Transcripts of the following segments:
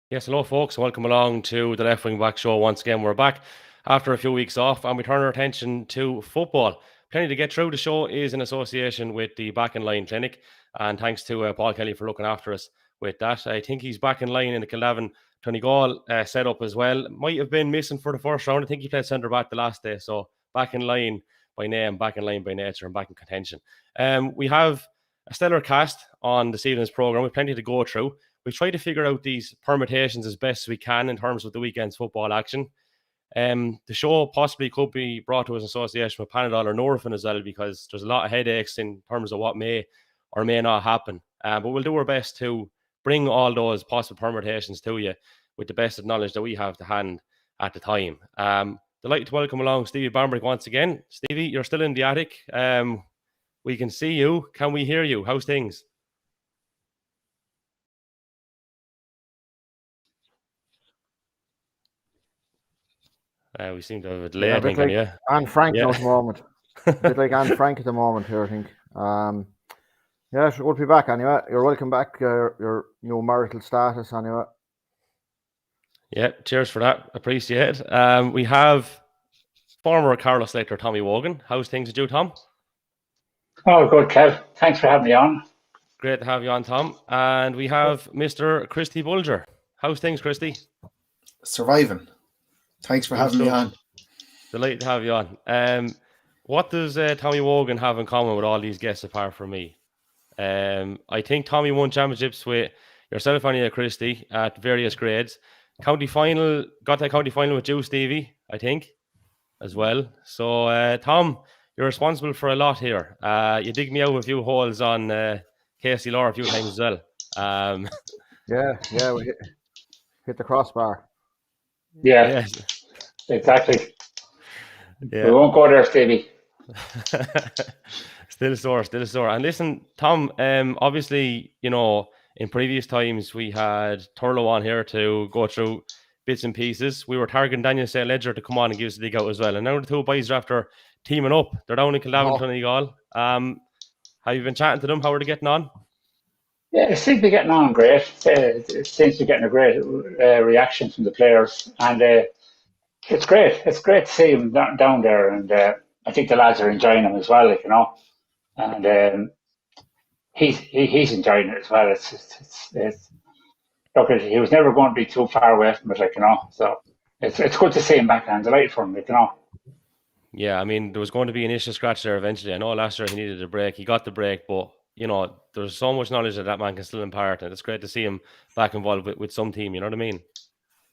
Yes, hello folks, welcome along to the Left Wing Back Show. Once again, we're back after a few weeks off and we turn our attention to football. Plenty to get through. The show is in association with the Back in Line Clinic, and thanks to Paul Kelly for looking after us with that. I think he's back in line in the Kildavin Donegal setup as well. Might have been missing for the first round. I think he played centre back the last day, so back in line by name, back in line by nature, and back in contention. We have a stellar cast on this evening's programme with plenty to go through. We've tried to figure out these permutations as best as we can in terms of the weekend's football action. The show possibly could be brought to us in association with Panadol or Nurofen as well, because there's a lot of headaches in terms of what may or may not happen. But we'll do our best to bring all those possible permutations to you with the best of knowledge that we have to hand at the time. Delighted to welcome along Stevie Bambrick once again. Stevie, you're still in the attic. We can see you. Can we hear you? How's things? We seem to have a delay, a bit like Anne Frank at the moment. A bit like Anne Frank at the moment here, I think. Yeah, good to be back anyway. You're welcome back, your new marital status anyway. Yeah, cheers for that. Appreciate it. We have former Carlow selector Tommy Wogan. How's things with you, Tom? Oh, good, Kev. Thanks for having me on. Great to have you on, Tom. And we have Mr. Christy Bolger. How's things, Christy? Surviving. Thanks for having me on. Delighted to have you on. What does Tommy Wogan have in common with all these guests apart from me? I think Tommy won championships with yourself and Christy at various grades. County final, got that county final with you, Stevie, I think, as well. So, Tom, you're responsible for a lot here. You dig me out with a few holes on KC Law a few times as well. Yeah, we hit the crossbar. Yeah, yes. Exactly. Yeah. We won't go there, Stevie. Still sore. And listen, Tom, obviously, in previous times we had Carlow on here to go through bits and pieces. We were targeting Daniel St. Ledger to come on and give us the dig out as well. And now the two boys are after teaming up. They're down in Kildavin, Donegal. Have you been chatting to them? How are they getting on? Yeah, it seems to be getting on great. It seems to be getting a great reaction from the players. And it's great. It's great to see him down there. And I think the lads are enjoying him as well, And he's enjoying it as well. Look, he was never going to be too far away from it, So it's good to see him back, and I'm delighted for him, Yeah, I mean, there was going to be an issue scratch there eventually. I know last year he needed a break. He got the break, but there's so much knowledge that man can still impart, and it's great to see him back involved with some team. You know what I mean?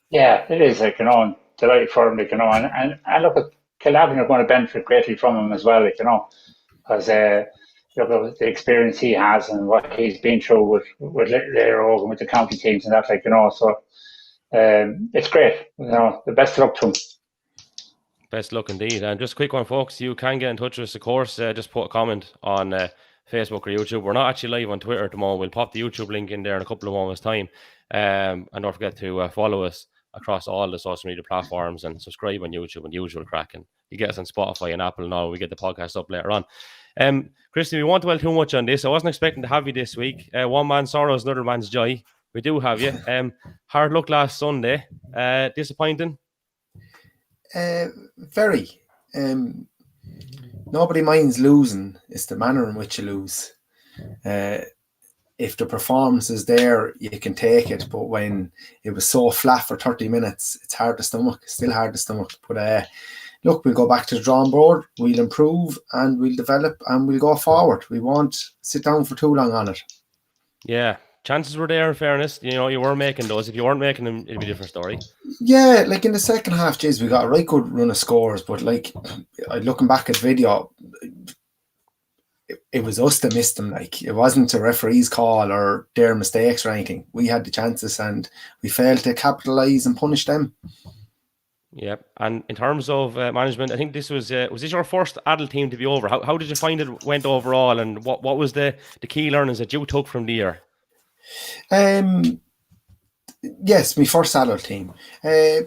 Yeah, it is. I'm delighted for him, and look, Kildavin are going to benefit greatly from him as well, because the experience he has and what he's been through with Wogan, with the county teams and that, So it's great. The best of luck to him. Best luck indeed. And just a quick one, folks. You can get in touch with us, of course. Just put a comment on Facebook or YouTube. We're not actually live on Twitter at the moment. We'll pop the YouTube link in there in a couple of moments' time. And don't forget to follow us across all the social media platforms and subscribe on YouTube and the usual crack. And you get us on Spotify and Apple and all. We get the podcast up later on. Christy, we won't dwell too much on this. I wasn't expecting to have you this week. One man's sorrow is another man's joy. We do have you. Hard luck last Sunday. Disappointing? Very. Nobody minds losing. It's the manner in which you lose. If the performance is there, you can take it. But when it was so flat for 30 minutes, it's hard to stomach. Still hard to stomach. But look, we'll go back to the drawing board. We'll improve and we'll develop and we'll go forward. We won't sit down for too long on it. Yeah. Chances were there, in fairness. You were making those. If you weren't making them, it'd be a different story. Yeah, in the second half, geez, we got a right good run of scores. But looking back at video, it was us that missed them. It wasn't a referee's call or their mistakes or anything. We had the chances and we failed to capitalise and punish them. Yeah, and in terms of management, I think this was this your first adult team to be over? How did you find it went overall, and what was the key learnings that you took from the year? Yes, my first adult team. I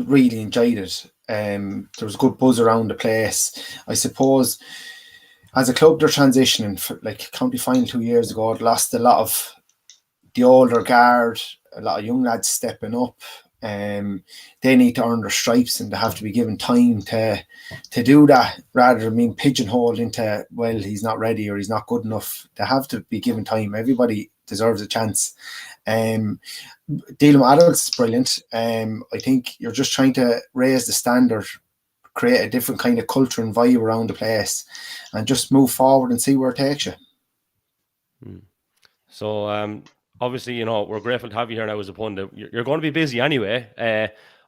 really enjoyed it. There was a good buzz around the place. I suppose as a club, they're transitioning. County final 2 years ago, it lost a lot of the older guard. a lot of young lads stepping up. They need to earn their stripes, and they have to be given time to do that, rather than being pigeonholed into, well, he's not ready or he's not good enough. They have to be given time. Everybody deserves a chance. Dealing with adults is brilliant. I think you're just trying to raise the standard, create a different kind of culture and vibe around the place, and just move forward and see where it takes you. So obviously, we're grateful to have you here now as a pundit. You're going to be busy anyway.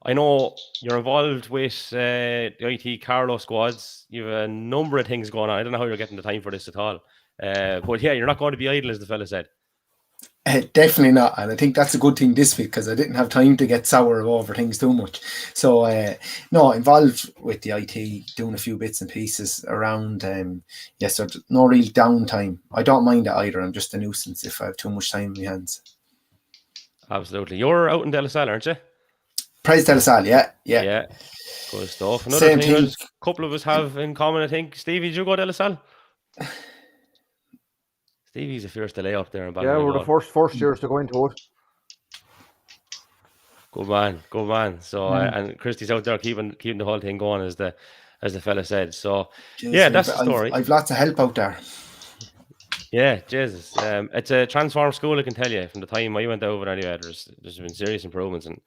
I know you're involved with the IT Carlow squads. You have a number of things going on. I don't know how you're getting the time for this at all. But yeah, you're not going to be idle, as the fella said. Definitely not, and I think that's a good thing this week, because I didn't have time to get sour over things too much. So no, involved with the IT, doing a few bits and pieces around. So no real downtime. I don't mind it either. I'm just a nuisance if I have too much time in my hands. Absolutely. You're out in De La Salle, aren't you? Praise De La Salle, yeah. Good stuff. Another thing a couple of us have in common, I think. Stevie, did you go to De La Salle? Stevie's a fierce delay up there in Yeah, we're the first years to go into it. Good man. So and Christy's out there keeping the whole thing going, as the fella said. So that's the story. I've lots of help out there. Yeah, Jesus. It's a transform school, I can tell you. From the time I went over anyway, there's been serious improvements, and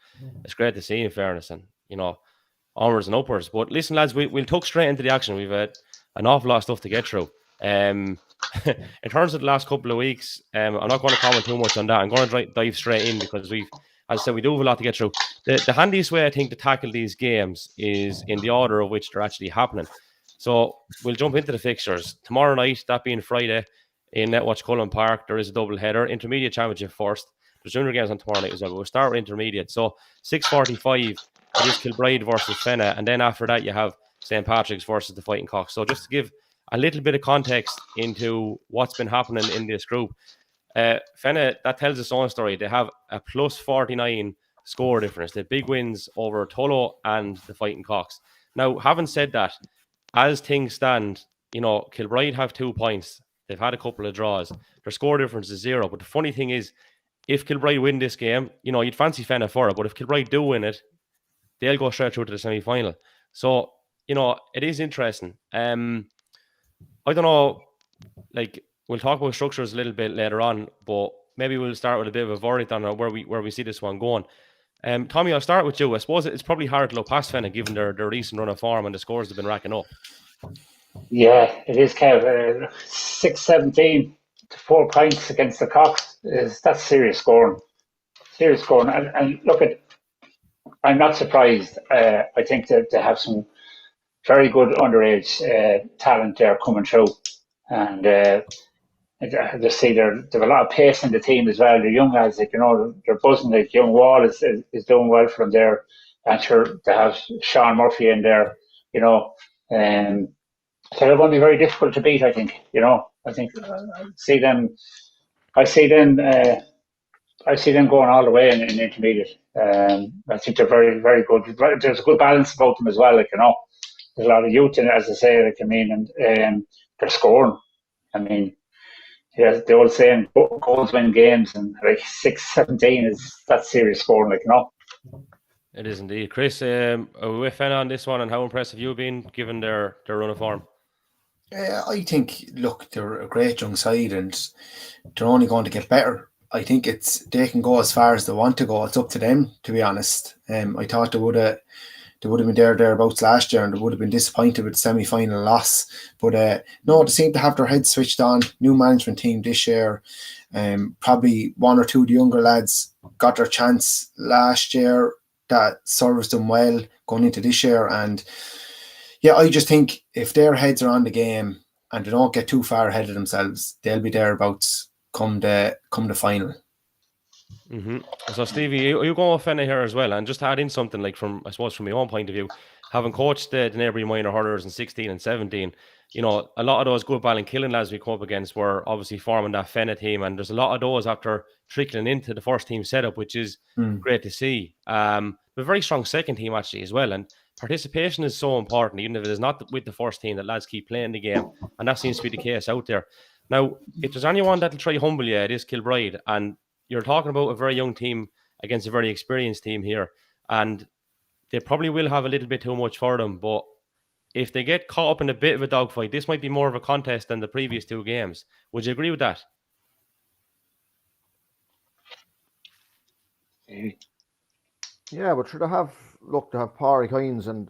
it's great to see, in fairness, and onwards and upwards. But listen, lads, we'll tuck straight into the action. We've had an awful lot of stuff to get through. In terms of the last couple of weeks, I'm not going to comment too much on that. I'm going to dive straight in, because as I said, we do have a lot to get through. The handiest way, I think, to tackle these games is in the order of which they're actually happening. So we'll jump into the fixtures. Tomorrow night, that being Friday, in Netwatch Cullen Park, there is a double header. Intermediate championship first. There's junior games on tomorrow night as well, but we'll start with intermediate. So 6:45, it is Kilbride versus Fenna, and then after that you have St. Patrick's versus the Fighting Cocks. So just to give a little bit of context into what's been happening in this group, Fenna, that tells its own story. They have a plus 49 score difference. They have big wins over Tullow and the Fighting Cocks. Now, having said that, as things stand, Kilbride have 2 points. They've had a couple of draws. Their score difference is 0. But the funny thing is, if Kilbride win this game, you'd fancy Fenna for it. But if Kilbride do win it, they'll go straight through to the semi-final. So, it is interesting. I don't know, we'll talk about structures a little bit later on, but maybe we'll start with a bit of a verdict on where we see this one going. Tommy, I'll start with you. I suppose it's probably hard to look past Fenna, given their recent run of form and the scores they've been racking up. Yeah, it is, Kev. 6-17 to 4 points against the Cocks. That's serious scoring. And look, I'm not surprised. I think that they have some very good underage talent there coming through, and I just see they have a lot of pace in the team as well. The young lads, they're buzzing. Like young Wall is doing well from there. I'm sure they have Sean Murphy in there. So they're going to be very difficult to beat. I think. I think I see them going all the way in intermediate. I think they're very, very good. There's a good balance about them as well. There's a lot of youth in it, as I say. And they're scoring. The old saying, goals win games, and 6-17 that's serious scoring. It is indeed. Chris, are we with Fenna on this one, and how impressive you've been given their run of form? I think, look, they're a great young side, and they're only going to get better. I think they can go as far as they want to go. It's up to them, to be honest. I thought they would have been thereabouts last year, and they would have been disappointed with the semi-final loss. But no, they seem to have their heads switched on. New management team this year. Probably one or two of the younger lads got their chance last year that serviced them well going into this year. And yeah, I just think if their heads are on the game and they don't get too far ahead of themselves, they'll be thereabouts come the final. Mm-hmm. So Stevie, are you going with Fenna here as well? And just to add in something, from my own point of view, having coached the neighbouring minor hurlers in 16 and 17, a lot of those good Ballinkillen lads we come up against were obviously forming that Fenna team, and there's a lot of those after trickling into the first team setup, which is great to see. A very strong second team actually as well, and participation is so important, even if it is not with the first team, that lads keep playing the game, and that seems to be the case out there. Now, if there's anyone that'll try humble you, it is Kilbride, and you're talking about a very young team against a very experienced team here. And they probably will have a little bit too much for them. But if they get caught up in a bit of a dogfight, this might be more of a contest than the previous 2 games. Would you agree with that? Yeah, but should they have Pádraig Hines and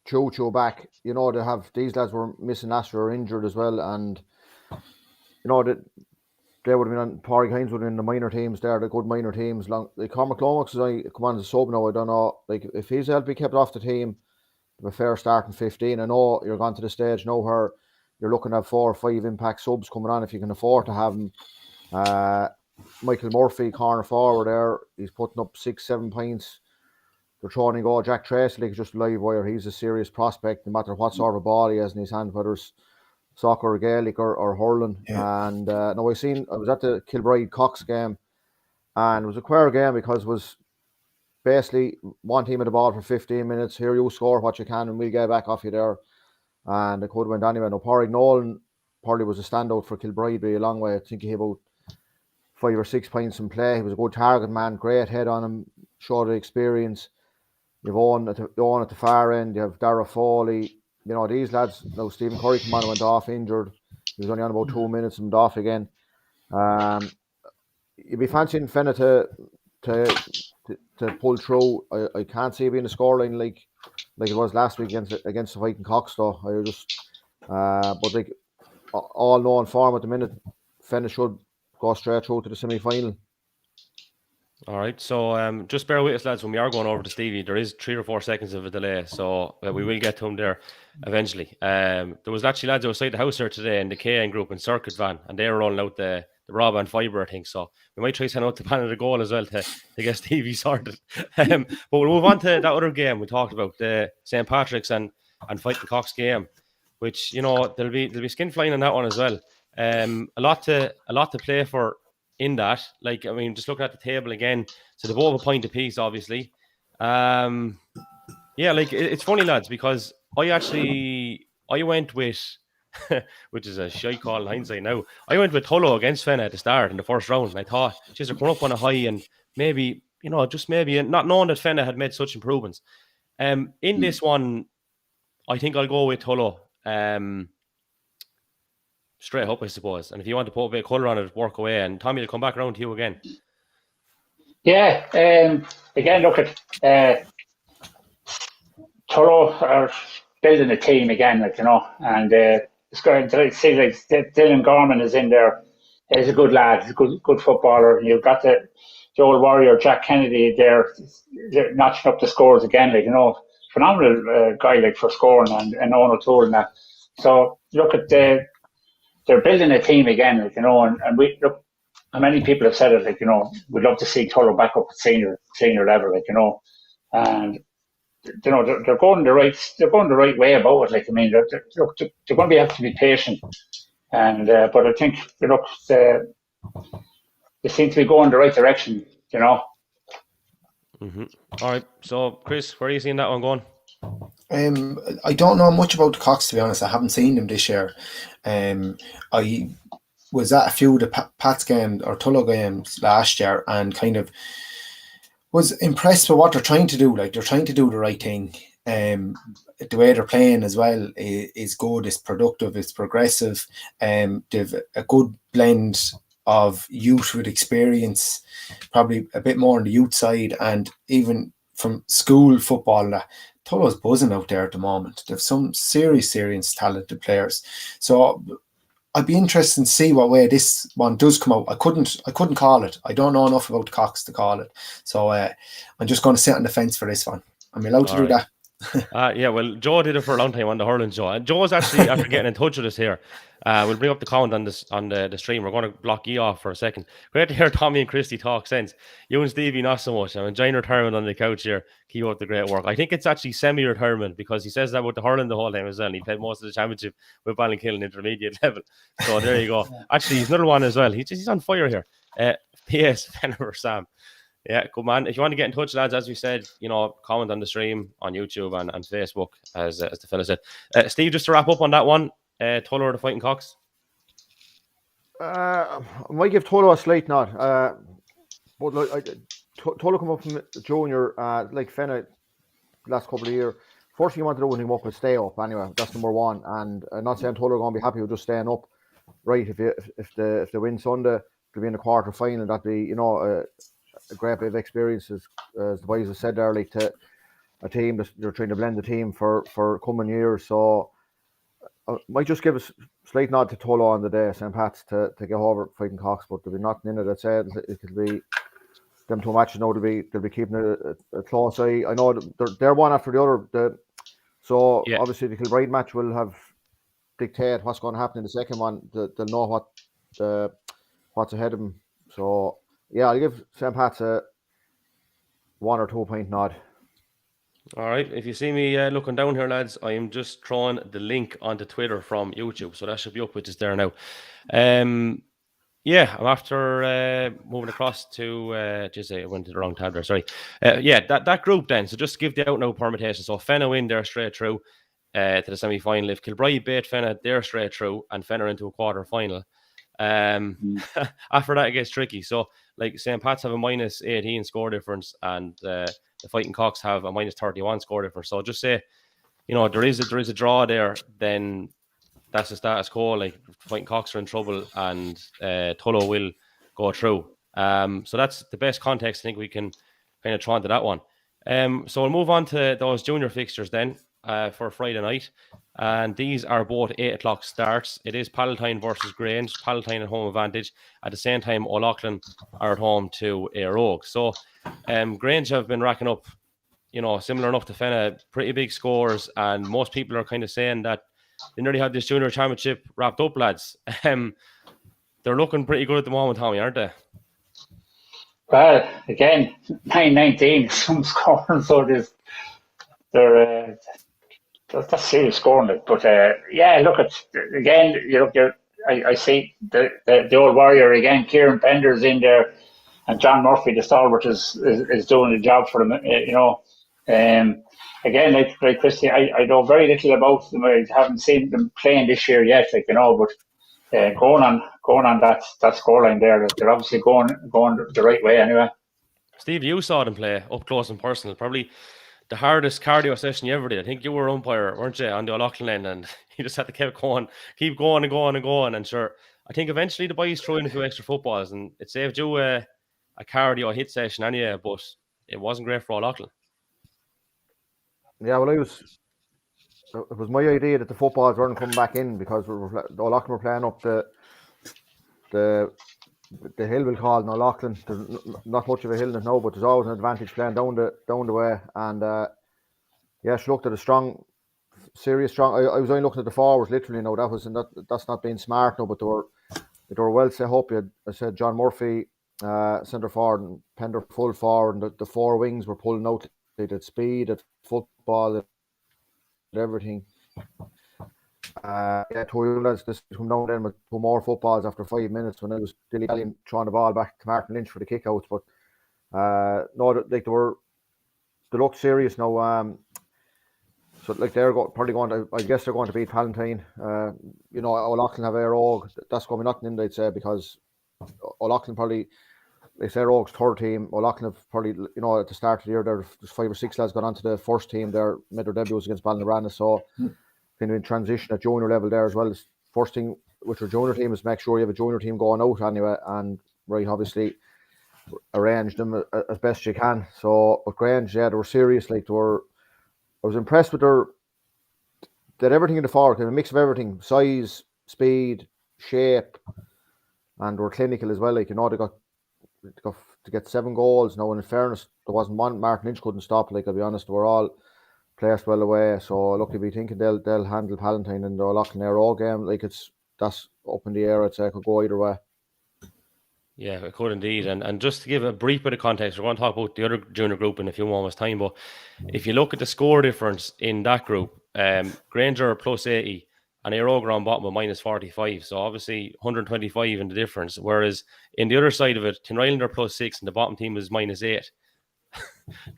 Cho back? You know, these lads were missing last year or injured as well, and you know that they would have been on. Pádraig Hines would have been in the minor teams there, the good minor teams. Like Cormac Lomax is come on as a sub now. I don't know, like if he's helped be kept off the team, a fair start in 15. I know you're gone to the stage now where you're looking at 4 or 5 impact subs coming on if you can afford to have them. Michael Murphy, corner forward there, he's putting up 6-7 points. They're throwing in goal. Jack Tracy, like just live wire, he's a serious prospect no matter what sort of ball he has in his hand, whether it's soccer or Gaelic or hurling. Yeah. And I was at the Kilbride Cox game, and it was a queer game because it was basically one team at the ball for 15 minutes. Here you score what you can and we'll get back off you there. And it could have went anyway. No, Pádraig Nolan probably was a standout for Kilbride by a long way. I think he had about 5 or 6 points in play. He was a good target man, great head on him, showed the experience. You've Owen at the far end, you have Dara Foley. You know, these lads, now Stephen Curry come on and went off injured. He was only on about 2 minutes and went off again. You'd be fancying Fenna to pull through. I can't see it being a scoreline like it was last week against the Viking Cox though. But like all known form at the minute, Fenna should go straight through to the semi-final. All right, so just bear with us, lads. When we are going over to Stevie, there is 3 or 4 seconds of a delay, so we will get to him there eventually. There was actually lads outside the house here today in the KN group in Circuit Van, and they were rolling out the Rob and Fibre thing, so we might try to send out the pan of the goal as well to get Stevie sorted. But we'll move on to that other game we talked about, the St. Patrick's and Fighting Cox game, which, you know, there'll be skin flying on that one as well. A lot to play for in that. Like, I mean, just looking at the table again, so they're both a point apiece, obviously. Yeah, like it's funny, lads, because I went with which is a shy call in hindsight now. I went with Tullow against Fenna at the start in the first round, and I thought, geez, they're coming up on a high, and maybe, you know, just maybe not knowing that Fenna had made such improvements. In this one, I think I'll go with Tullow. Straight up, I suppose. And if you want to put a bit of colour on it, work away. And Tommy will come back around to you again. Yeah. Again, look at Tullow are building a team again, like, you know, and it's going to see like Dylan Gorman is in there. He's a good lad. He's a good footballer. And you've got the old warrior Jack Kennedy there, notching up the scores again, like, you know, phenomenal guy like for scoring and Owen O'Toole and that. So look at they're building a team again, like, you know, and we look. How many people have said it, like, you know, we'd love to see Tullow back up at senior level, like, you know, and you know they're going the right way about it. Like, I mean, they're going to have to be patient, and but I think, you know, they seem to be going the right direction, you know. Mm-hmm. All right, so Chris, where are you seeing that one going? I don't know much about the Cox, to be honest. I haven't seen them this year. I was at a few of the Pats games or Tullow games last year and kind of was impressed with what they're trying to do. Like, they're trying to do the right thing. The way they're playing as well is good, it's productive, it's progressive. They've a good blend of youth with experience, probably a bit more on the youth side, and even from school football. Tullow's buzzing out there at the moment. They've some serious talented players. So I'd be interested to see what way this one does come out. I couldn't call it. I don't know enough about the Cox to call it. So I'm just going to sit on the fence for this one. I'm allowed to do that. Yeah, well, Joe did it for a long time on the hurling show, and Joe's actually after getting in touch with us here. We'll bring up the comment on the stream. We're going to block you off for a second. Great to hear Tommy and Christy talk sense. You and Stevie not so much. I'm enjoying retirement on the couch here. Keep up the great work. I think it's actually semi-retirement because he says that with the hurling the whole time as well. He played most of the championship with Ballinkillen intermediate level. So there you go. Actually, he's another one as well. He's on fire here. P.S. Fenner Sam. Yeah, good man. If you want to get in touch, lads, as we said, you know, comment on the stream on YouTube and Facebook, as the fella said. Steve, just to wrap up on that one, Tullow or the Fighting Cocks? I might give Tullow a slight nod. But Tulla come up from junior, like Fenna last couple of years. First thing you want to do when you come up is stay up anyway. That's number one. And I'm not saying Tulla are going to be happy with just staying up. Right, if they win Sunday, they'll be in the quarter final. That'd be, a great bit of experience, as the boys have said there, like to a team that they're trying to blend the team for coming years. So might just give a slight nod to Tulla on the day, St. Pat's, to get over fighting Cox, but there'll be nothing in it. I'd say it could be them two matches. Now they'll be keeping a close eye. I know they're one after the other. Obviously the Kilbride match will have dictate what's going to happen in the second one. They'll know what's ahead of them. So yeah, I'll give St. Pat's a 1 or 2 point nod. All right. If you see me looking down here, lads, I am just throwing the link onto Twitter from YouTube, so that should be up with us there now. I'm after moving across to I went to the wrong tab there. Sorry. That group then. So just to give the out now permutation. So Fenna win, they're straight through to the semi final. If Kilbride beat Fenna, they're straight through, and Fenna into a quarter final. After that, it gets tricky. So like St. Pat's have a minus 18 score difference, and the Fighting Cocks have a minus 31 score difference. So just say, there is a draw there, then that's the status quo. Like Fighting Cocks are in trouble, and Tulla will go through. So that's the best context I think we can kind of throw into that one. So we'll move on to those junior fixtures then for Friday night. And these are both 8 o'clock starts. It is Palatine versus Grange. Palatine at home advantage. At the same time, O'Loughlin are at home to Rogue. So Grange have been racking up, similar enough to Fenna, pretty big scores. And most people are kind of saying that they nearly had this junior championship wrapped up, lads. They're looking pretty good at the moment, Tommy, aren't they? Well, again, 9-19, some scoring, so that's serious scoring. But look at again. I see the old warrior again. Kieran Pender's in there, and John Murphy, the stalwart, is doing the job for them. Again, like Christy, I know very little about them. I haven't seen them playing this year yet, but going on that scoreline there, they're obviously going the right way anyway. Steve, you saw them play up close and personal. Probably the hardest cardio session you ever did. I think you were umpire, weren't you, on the O'Loughlin end, and you just had to keep going and going. And sure, I think eventually the boys threw in a few extra footballs, and it saved you a cardio hit session anyway, but it wasn't great for O'Loughlin. Yeah, well, it was my idea that the footballs weren't coming back in because O'Loughlin were playing up the hill, we'll call in O'Loughlin. There's not much of a hill now, but there's always an advantage playing down the way. And she looked at a serious strong. I was only looking at the forwards literally. No, that's not being smart. No, but they were well set up. I said John Murphy, centre forward, and Pender full forward, and the four wings were pulling out. They did speed, at football, everything. Two lads just come down then with 2 more footballs after 5 minutes when it was Dilly throwing the ball back to Martin Lynch for the kickouts. But they looked serious now. So like they're probably going to, I guess they're going to beat Palatine. O'Loughlin have Rogue. That's going to be nothing in, they'd say, because O'Loughlin probably, they say Rogue's third team. O'Loughlin have probably, at the start of the year, there's 5 or 6 lads got onto the first team. They made their debuts against Ballinarana, so kind of in transition at junior level there as well. First thing with your junior team is make sure you have a junior team going out anyway, and obviously arrange them as best you can. So, but Grange, they were serious. Like I was impressed with they had everything in the forward, a mix of everything: size, speed, shape, and they were clinical as well. Like they got to get 7 goals. Now, in fairness, there wasn't one Martin Lynch couldn't stop. Like, I'll be honest, they were all placed well away. So look, you'd be thinking they'll handle Palatine and the O'Loughlin all game. Like that's up in the air. I'd say it could go either way. Yeah, it could indeed. And just to give a brief bit of context, we're going to talk about the other junior group in a few moments' time. But if you look at the score difference in that group, Granger plus 80 and Rogue are on bottom with minus 45. So obviously 125 in the difference. Whereas in the other side of it, Tinryland are plus 6 and the bottom team is minus 8.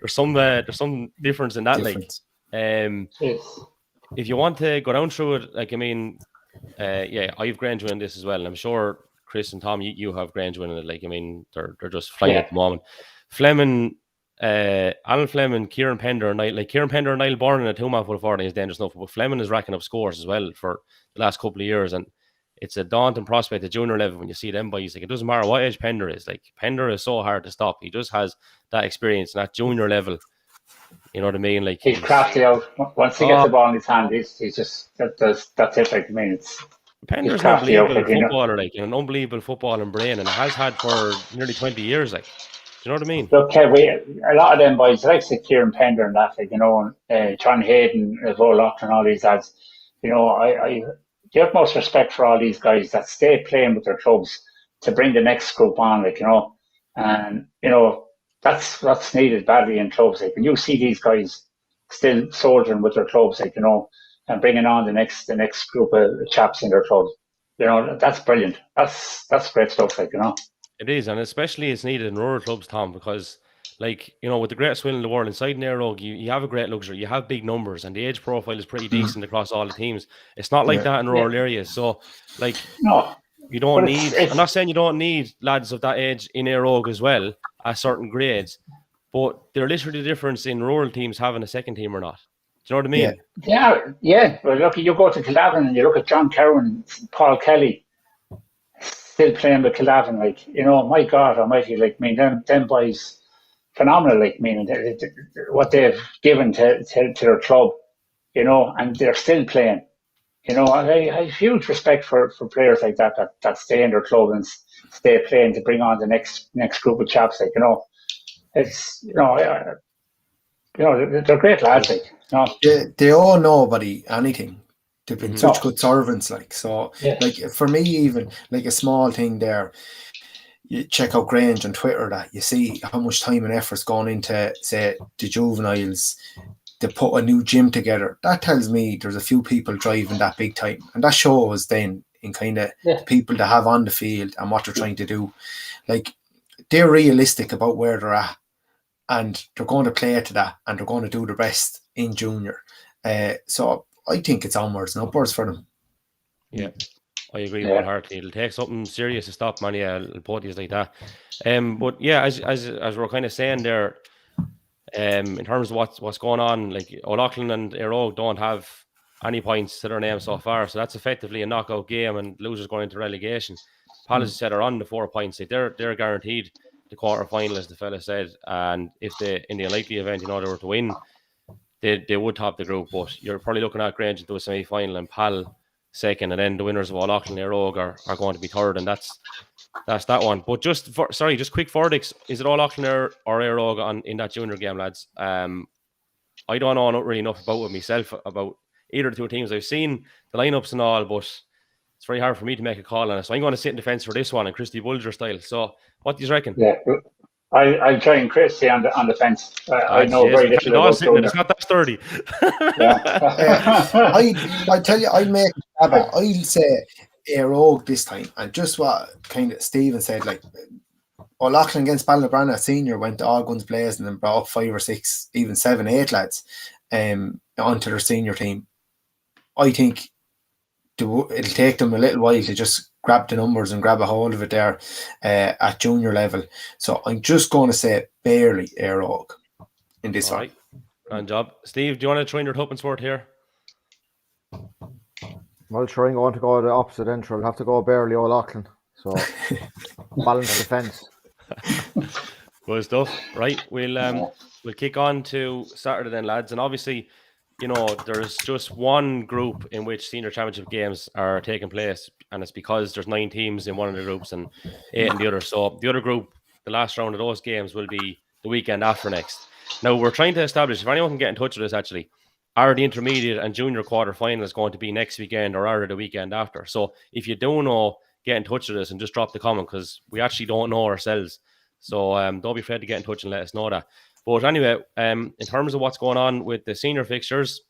There's some difference in that. Yes. If you want to go down through it, I've Grange winning this as well, and I'm sure Chris and Tom, you have Grange winning it. They're just flying at the moment. Fleming, Alan Fleming, Kieran Pender, and Kieran Pender and Niall Byrne in a two-man full forward is dangerous enough, but Fleming is racking up scores as well for the last couple of years, and it's a daunting prospect at junior level when you see them boys. Like, it doesn't matter what age Pender is. Like, Pender is so hard to stop. He just has that experience and that junior level. You know what I mean? Like, he's crafty out. Once he gets the ball in his hand, he's just that's it. Like, I mean, it's Pender's an unbelievable footballer, like, an unbelievable footballing brain, and has had for nearly 20 years. Like, do you know what I mean? Look, a lot of them boys, like Kieran Pender and that, like, you know, John Hayden, Volok, and all these lads. You know, I the utmost respect for all these guys that stay playing with their clubs to bring the next group on, like, you know, and you know that's what's needed badly in clubs. Like, when you see these guys still soldiering with their clubs, like, you know, and bringing on the next group of chaps in their clubs, you know, that's brilliant. That's great stuff, like, you know. It is, and especially it's needed in rural clubs, Tom, because, like, you know, with the greatest will in the world inside Nairog, you have a great luxury. You have big numbers, and the age profile is pretty decent across all the teams. It's not like that in rural areas. So, like, no, you don't need. I'm not saying you don't need lads of that age in Nairog as well at certain grades, but they're literally the difference in rural teams having a second team or not. Do you know what I mean? Yeah. Well, look, you go to Calavin and you look at John Cowan, Paul Kelly, still playing with Calavin. Like, you know, my God Almighty, like, I mean, them boys. Phenomenal, like, I mean, what they've given to their club, you know, and they're still playing. You know, I have huge respect for players like that stay in their club and stay playing to bring on the next group of chaps. Like, you know, it's, you know, they're great lads. Like, you know. They all know about anything. They've been such good servants. Like, so, like, for me, even like a small thing there. You check out Grange on Twitter, that you see how much time and effort's gone into, say, the juveniles to put a new gym together. That tells me there's a few people driving that big time, and that shows then in kind of the people that have on the field and what they're trying to do. Like, they're realistic about where they're at, and they're going to play to that, and they're going to do the best in junior. So I think it's onwards and upwards for them. Yeah. I agree wholeheartedly. It'll take something serious to stop many parties like that. But yeah, as we're kind of saying there, in terms of what's going on, like, O'Loughlin and Aero don't have any points to their name so far, so that's effectively a knockout game, and losers going into relegation. Palace said are on the 4 points. Like, they're guaranteed the quarter final, as the fella said, and if they, in the unlikely event, you know, they were to win, they would top the group. But you're probably looking at Grange into a semi-final and Pal second, and then the winners of O'Loughlin and Airog are going to be third, and that's that one. But just quick verdicts: is it O'Loughlin or Airog in that junior game, lads? I don't know not really enough about it myself about either of the two teams. I've seen the lineups and all, but it's very hard for me to make a call on it. So I'm going to sit in defence for this one in Christy Bolger style. So what do you reckon? Yeah, I'll join Christy on the fence. I know very little about it. It's not that sturdy. I tell you, I'll make I'll say Airog this time, and just what kind of Stephen said, like, O'Loughlin against Ballinabranna Senior went all guns blazing and brought up 5 or 6, even 7, 8 lads onto their senior team. I think it'll take them a little while to just grab the numbers and grab a hold of it there at junior level. So I'm just going to say barely Airog in this one. Right. Good job. Steve, do you want to try your hope and sport here? Well, sure, I'm going to go the opposite end. I'll have to go barely O'Loughlin. So balance defence. Good stuff. Right, we'll kick on to Saturday then, lads. And obviously, you know, there's just one group in which senior championship games are taking place, and it's because there's 9 teams in one of the groups and 8 in the other. So the other group, the last round of those games will be the weekend after next. Now, we're trying to establish, if anyone can get in touch with us, actually, are the intermediate and junior quarterfinals going to be next weekend or are the weekend after? So if you don't know, get in touch with us and just drop the comment, because we actually don't know ourselves. So don't be afraid to get in touch and let us know that. But anyway, in terms of what's going on with the senior fixtures,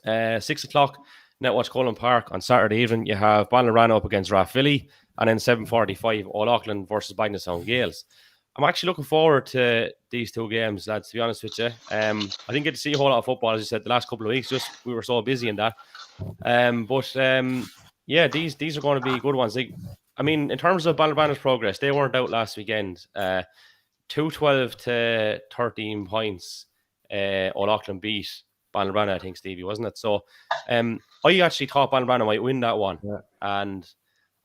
6 o'clock, Netwatch Cullen Park on Saturday evening, you have Ballinarana up against Rathvilly, and then 7:45, O'Loughlin versus Bagnallstown Gales. I'm actually looking forward to these 2 games, lads, to be honest with you. I didn't get to see a whole lot of football, as you said, the last couple of weeks, just we were so busy in that. Yeah, these are going to be good ones. I mean, in terms of Ballinarana's progress, they weren't out last weekend. 2-12 to 13 points. O'Loughlin beat Ballybranna, I think, Stevie, wasn't it? So I actually thought Ballybranna might win that one. Yeah. And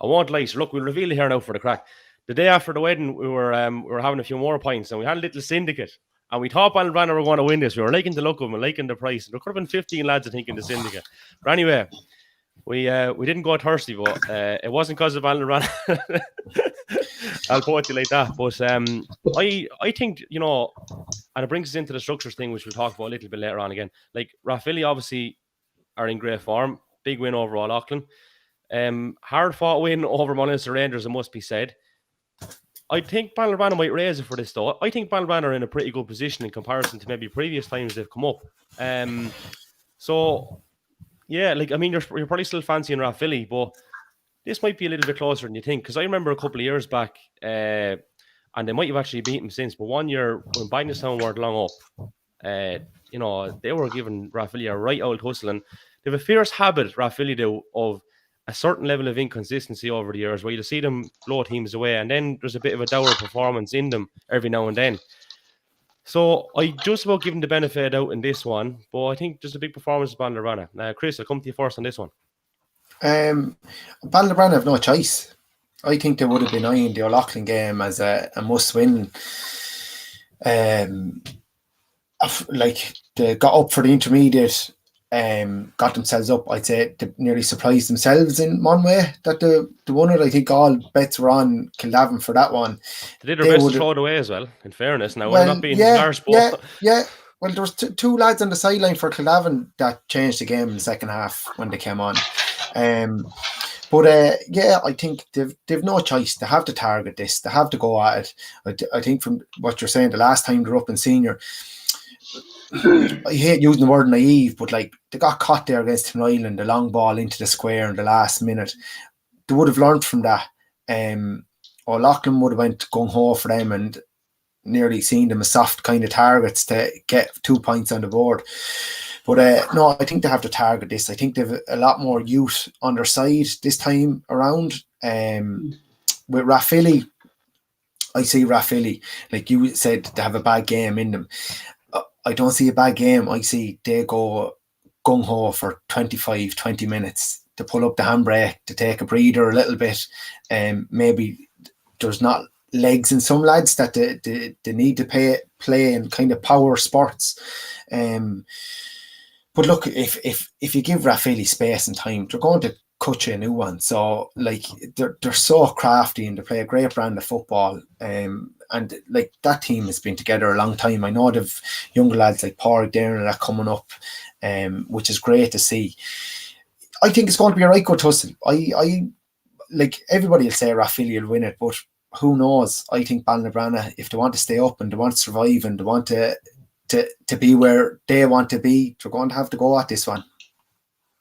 I won't lie. So look, we'll reveal it here now for the crack. The day after the wedding, we were having a few more pints, and we had a little syndicate. And we thought Ballybranna were going to win this. We were liking the look of them, liking the price. There could have been 15 lads, I think, in the syndicate. But anyway, we didn't go thirsty, but it wasn't because of Ballybranna. I'll put it like that. But I think, you know, and it brings us into the structures thing, which we'll talk about a little bit later on again. Like, Rathvilly obviously are in great form. Big win over O'Loughlin. Hard fought win over Munster Rangers, it must be said. I think Ballybranna might raise it for this, though. I think Ballybranna are in a pretty good position in comparison to maybe previous times they've come up. So, yeah, like, I mean, you're probably still fancying Rathvilly, but this might be a little bit closer than you think. Because I remember a couple of years back, and they might have actually beaten them since, but one year when Bagnestown weren't long up, you know, they were giving Rathvilly a right old hustle. And they have a fierce habit, Rathvilly do, of a certain level of inconsistency over the years where you'll see them blow teams away, and then there's a bit of a dour performance in them every now and then. So I just about give them the benefit out in this one, but I think there's a big performance by Ballybranna. Now, Chris, I'll come to you first on this one. Ballybranna have no choice. I think they would have been eyeing the O'Loughlin game as a must-win. Like, they got up for the intermediate, got themselves up. I'd say they nearly surprised themselves in one way that they won it. I think all bets were on Kildavin for that one. They did their best to throw it away as well, in fairness. Now, we're not being harsh, but... Yeah. Well, there was two lads on the sideline for Kildavin that changed the game in the second half when they came on. But I think they've no choice. They have to target this. They have to go at it. I think from what you're saying, the last time they're up in senior, I hate using the word naive, but like, they got caught there against Tin Island, the long ball into the square in the last minute. They would have learned from that. O'Loughlin would have went gung-ho for them and nearly seen them as soft kind of targets to get 2 points on the board. But no, I think they have to target this. I think they've a lot more youth on their side this time around. With Rathvilly, I see Rathvilly, like you said, they have a bad game in them. I don't see a bad game. I see they go gung-ho for 25, 20 minutes to pull up the handbrake, to take a breather a little bit. Maybe there's not legs in some lads that they need to play in kind of power sports. But look, if you give Rathvilly space and time, they're going to cut you a new one. So, like, they're so crafty and they play a great brand of football. And like, that team has been together a long time. I know they've younger lads like Pádraig there and that coming up, which is great to see. I think it's going to be a right good tussle. I like, everybody will say Rathvilly will win it, but who knows? I think Ballybranna, if they want to stay up and they want to survive and they want to be where they want to be, they're going to have to go at this one.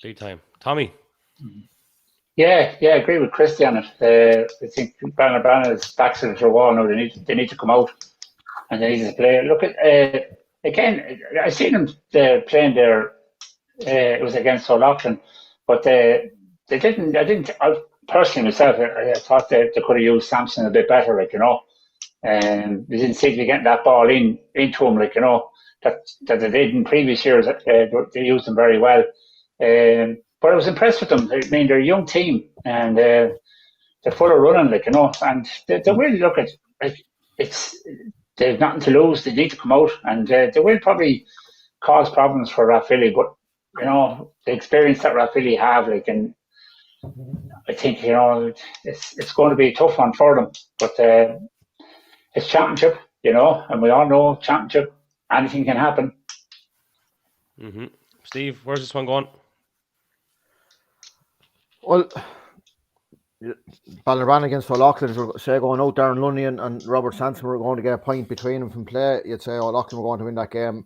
Big time. Tommy? Yeah, I agree with Christy on it. I think Ballybranna is back to the wall now. They need to come out and they need to play. Look at again. I seen them playing there. It was against O'Loughlin, but they didn't. I personally myself, I thought they could have used Samson a bit better, like, you know. And they didn't seem to be getting that ball into him, like, you know, that they did in previous years. They used them very well. But I was impressed with them. I mean, they're a young team and they're full of running, like, you know, and they will look at, like, they've nothing to lose. They need to come out and they will probably cause problems for Rathvilly, but, you know, the experience that Rathvilly have, like, and I think, you know, it's going to be a tough one for them, but it's championship, you know, and we all know championship, anything can happen. Mm-hmm. Steve, where's this one going? Well, Ballybranna against O'Loughlin, say going out there in Lunnion and Robert Sanson were going to get a point between them from play, you'd say O'Loughlin were going to win that game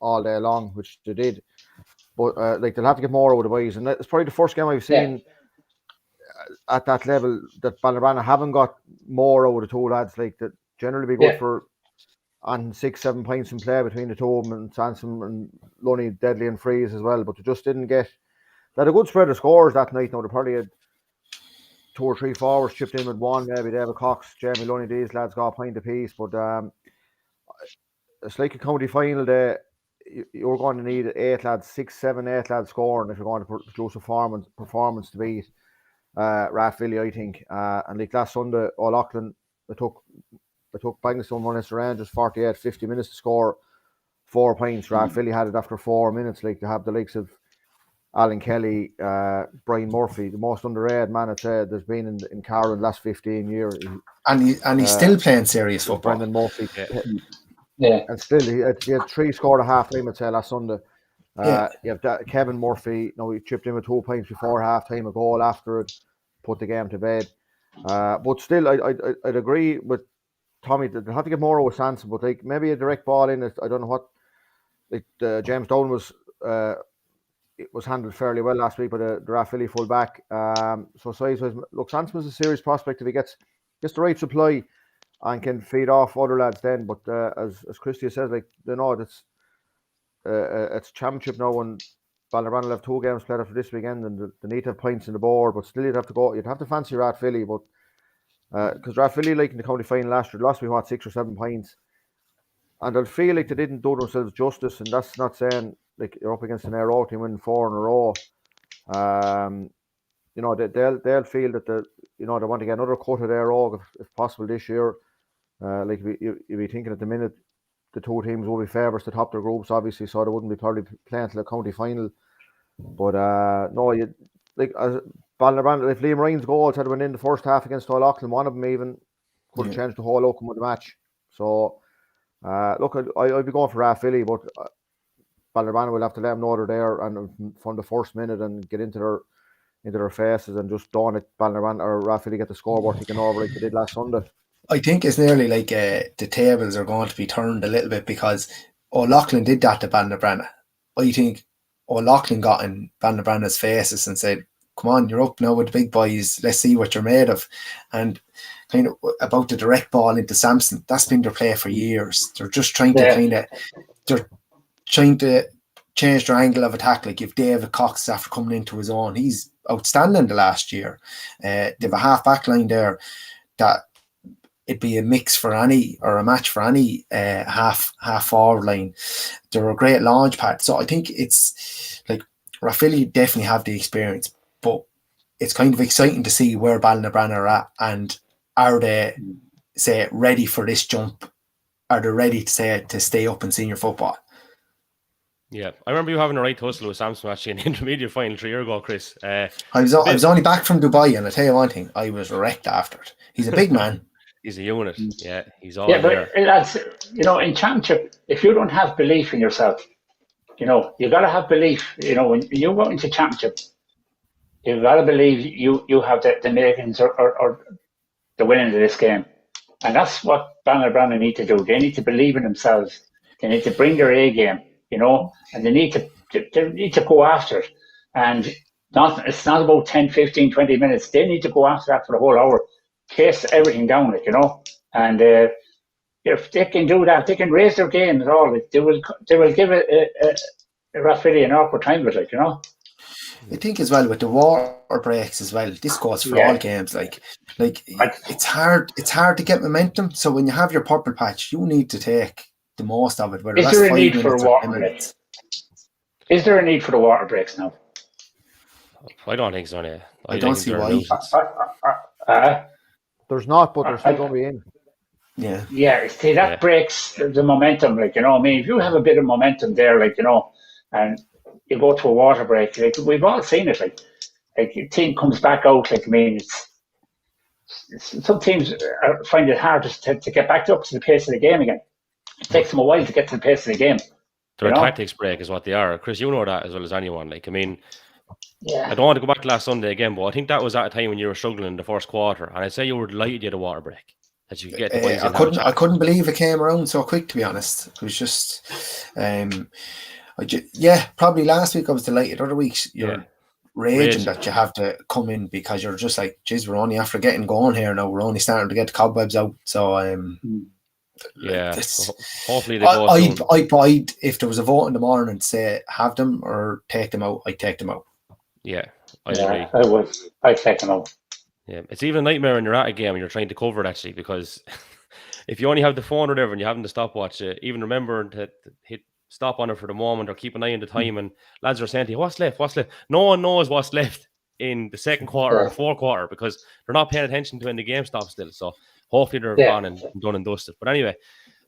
all day long, which they did. But like, they'll have to get more over the boys, and it's probably the first game I've seen at that level that Ballybranna haven't got more over the two lads. Like, that generally be good for on 6-7 points in play between the two of them, and Sanson and Lunny deadly and freeze as well. But they just didn't get. They had a good spread of scores that night. Now, they probably had 2 or 3 forwards chipped in with one, maybe David Cox, Jamie Lunny, these lads got a point apiece. But it's like a county final day. You're going to need 8 lads, 6, 7, 8 lads scoring if you're going to produce a performance to beat Rathvilly, I think. And like last Sunday, O'Loughlin, it took Bangstone against the Rangers 48, 50 minutes to score 4 points. Rathvilly had it after 4 minutes. Like, to have the likes of Alan Kelly, Brian Murphy, the most underrated man I'd say there's been in Carlow in the last 15 years. And he's still playing serious football. Brendan Murphy. Yeah. And still, he had 3 scored at half time, I'd say, last Sunday. You have Kevin Murphy, he chipped in with 2 points before half time, a goal after it, put the game to bed. But still, I'd agree with Tommy that they have to get more over Sanson, but like maybe a direct ball in it. I don't know what. Like James Dolan was handled fairly well last week by the Rathvilly full back. So size-wise, look, Sanson's a serious prospect if he gets the right supply and can feed off other lads then. But as Christy says, like, it's championship now, and Ballybran will have 2 games played after this weekend, and they need to have points in the board. But still, you'd have to fancy Rathvilly, but because Rathvilly, like in the county final last year, lost me 6 or 7 points, and they'll feel like they didn't do themselves justice. And that's not saying like you're up against an Aero team winning 4 in a row. They'll feel that they want to get another cut at Aero if possible this year. Like you'd be thinking at the minute the 2 teams will be favourites to top their groups, obviously, so they wouldn't be probably playing till the county final. But no, you like as Ballybran, if Liam Ryan's goals had went in the first half against O'Loughlin, one of them even could have changed the whole outcome of the match. So look, I'd be going for Rathvilly, but Ballybran will have to let them know they're there and from the first minute and get into their faces and just don't let Ballybran or Rathvilly get the scoreboard taken over like they did last Sunday. I think it's nearly like the tables are going to be turned a little bit because O'Loughlin did that to Ballybran. I think O'Loughlin got in Ballybrana's faces and said, come on, you're up now with the big boys, let's see what you're made of. And kind of about the direct ball into Sampson, that's been their play for years. They're just trying to they're trying to change their angle of attack. Like if David Cox after coming into his own, he's outstanding the last year. They have a half back line there that it'd be a mix for any or a match for any half forward line. They're a great launch pad. So I think it's like Rathvilly definitely have the experience, but it's kind of exciting to see where Ballybran are at, and are they say ready for this jump? Are they ready to stay up in senior football? Yeah, I remember you having a right tussle with Samson actually in the intermediate final 3 years ago, Chris. I was only back from Dubai, and I tell you one thing, I was wrecked after it. He's a big man. He's a unit. Yeah, he's all there. But that's, in championship, if you don't have belief in yourself, you got to have belief. When you go into championship, you've got to believe you have the makings or the winning of this game. And that's what Ballybran need to do. They need to believe in themselves. They need to bring their A game, and they need to go after it. And it's not about 10, 15, 20 minutes. They need to go after that for the whole hour. Chase everything down, and if they can do that, they can raise their game at all. They will give a Rathvilly an awkward time with it, I think as well with the water breaks as well. This goes for all games. Like it's hard to get momentum. So when you have your purple patch, you need to take the most of it. Is there a need for water breaks? Is there a need for the water breaks now? I don't think so. Yeah. I don't see why. There's not, but there's still going to be in. Yeah. Yeah, see, that breaks the momentum, if you have a bit of momentum there, and you go to a water break, we've all seen it, your team comes back out, some teams find it hard to get back up to the pace of the game again. It takes them a while to get to the pace of the game. Their tactics break is what they are. Chris, you know that as well as anyone. I don't want to go back to last Sunday again, but I think that was at a time when you were struggling in the first quarter, and I'd say you were delighted you had a water break that you could get the boys in. I couldn't believe it came around so quick, to be honest. It was just, probably last week I was delighted. Other weeks you're raging that you have to come in because you're just like, geez, we're only after getting going here now. We're only starting to get the cobwebs out. So hopefully they go. I'd if there was a vote in the morning to say have them or take them out, I'd take them out. Yeah, I agree. I would. I'd take them out. Yeah, it's even a nightmare when you're at a game and you're trying to cover it actually, because if you only have the phone or whatever and you haven't the stopwatch, even remember to hit stop on it for the moment or keep an eye on the time. And lads are saying to you, what's left? No one knows what's left in the second quarter or the fourth quarter because they're not paying attention to when the game stops still. So hopefully they're gone and done and dusted. But anyway,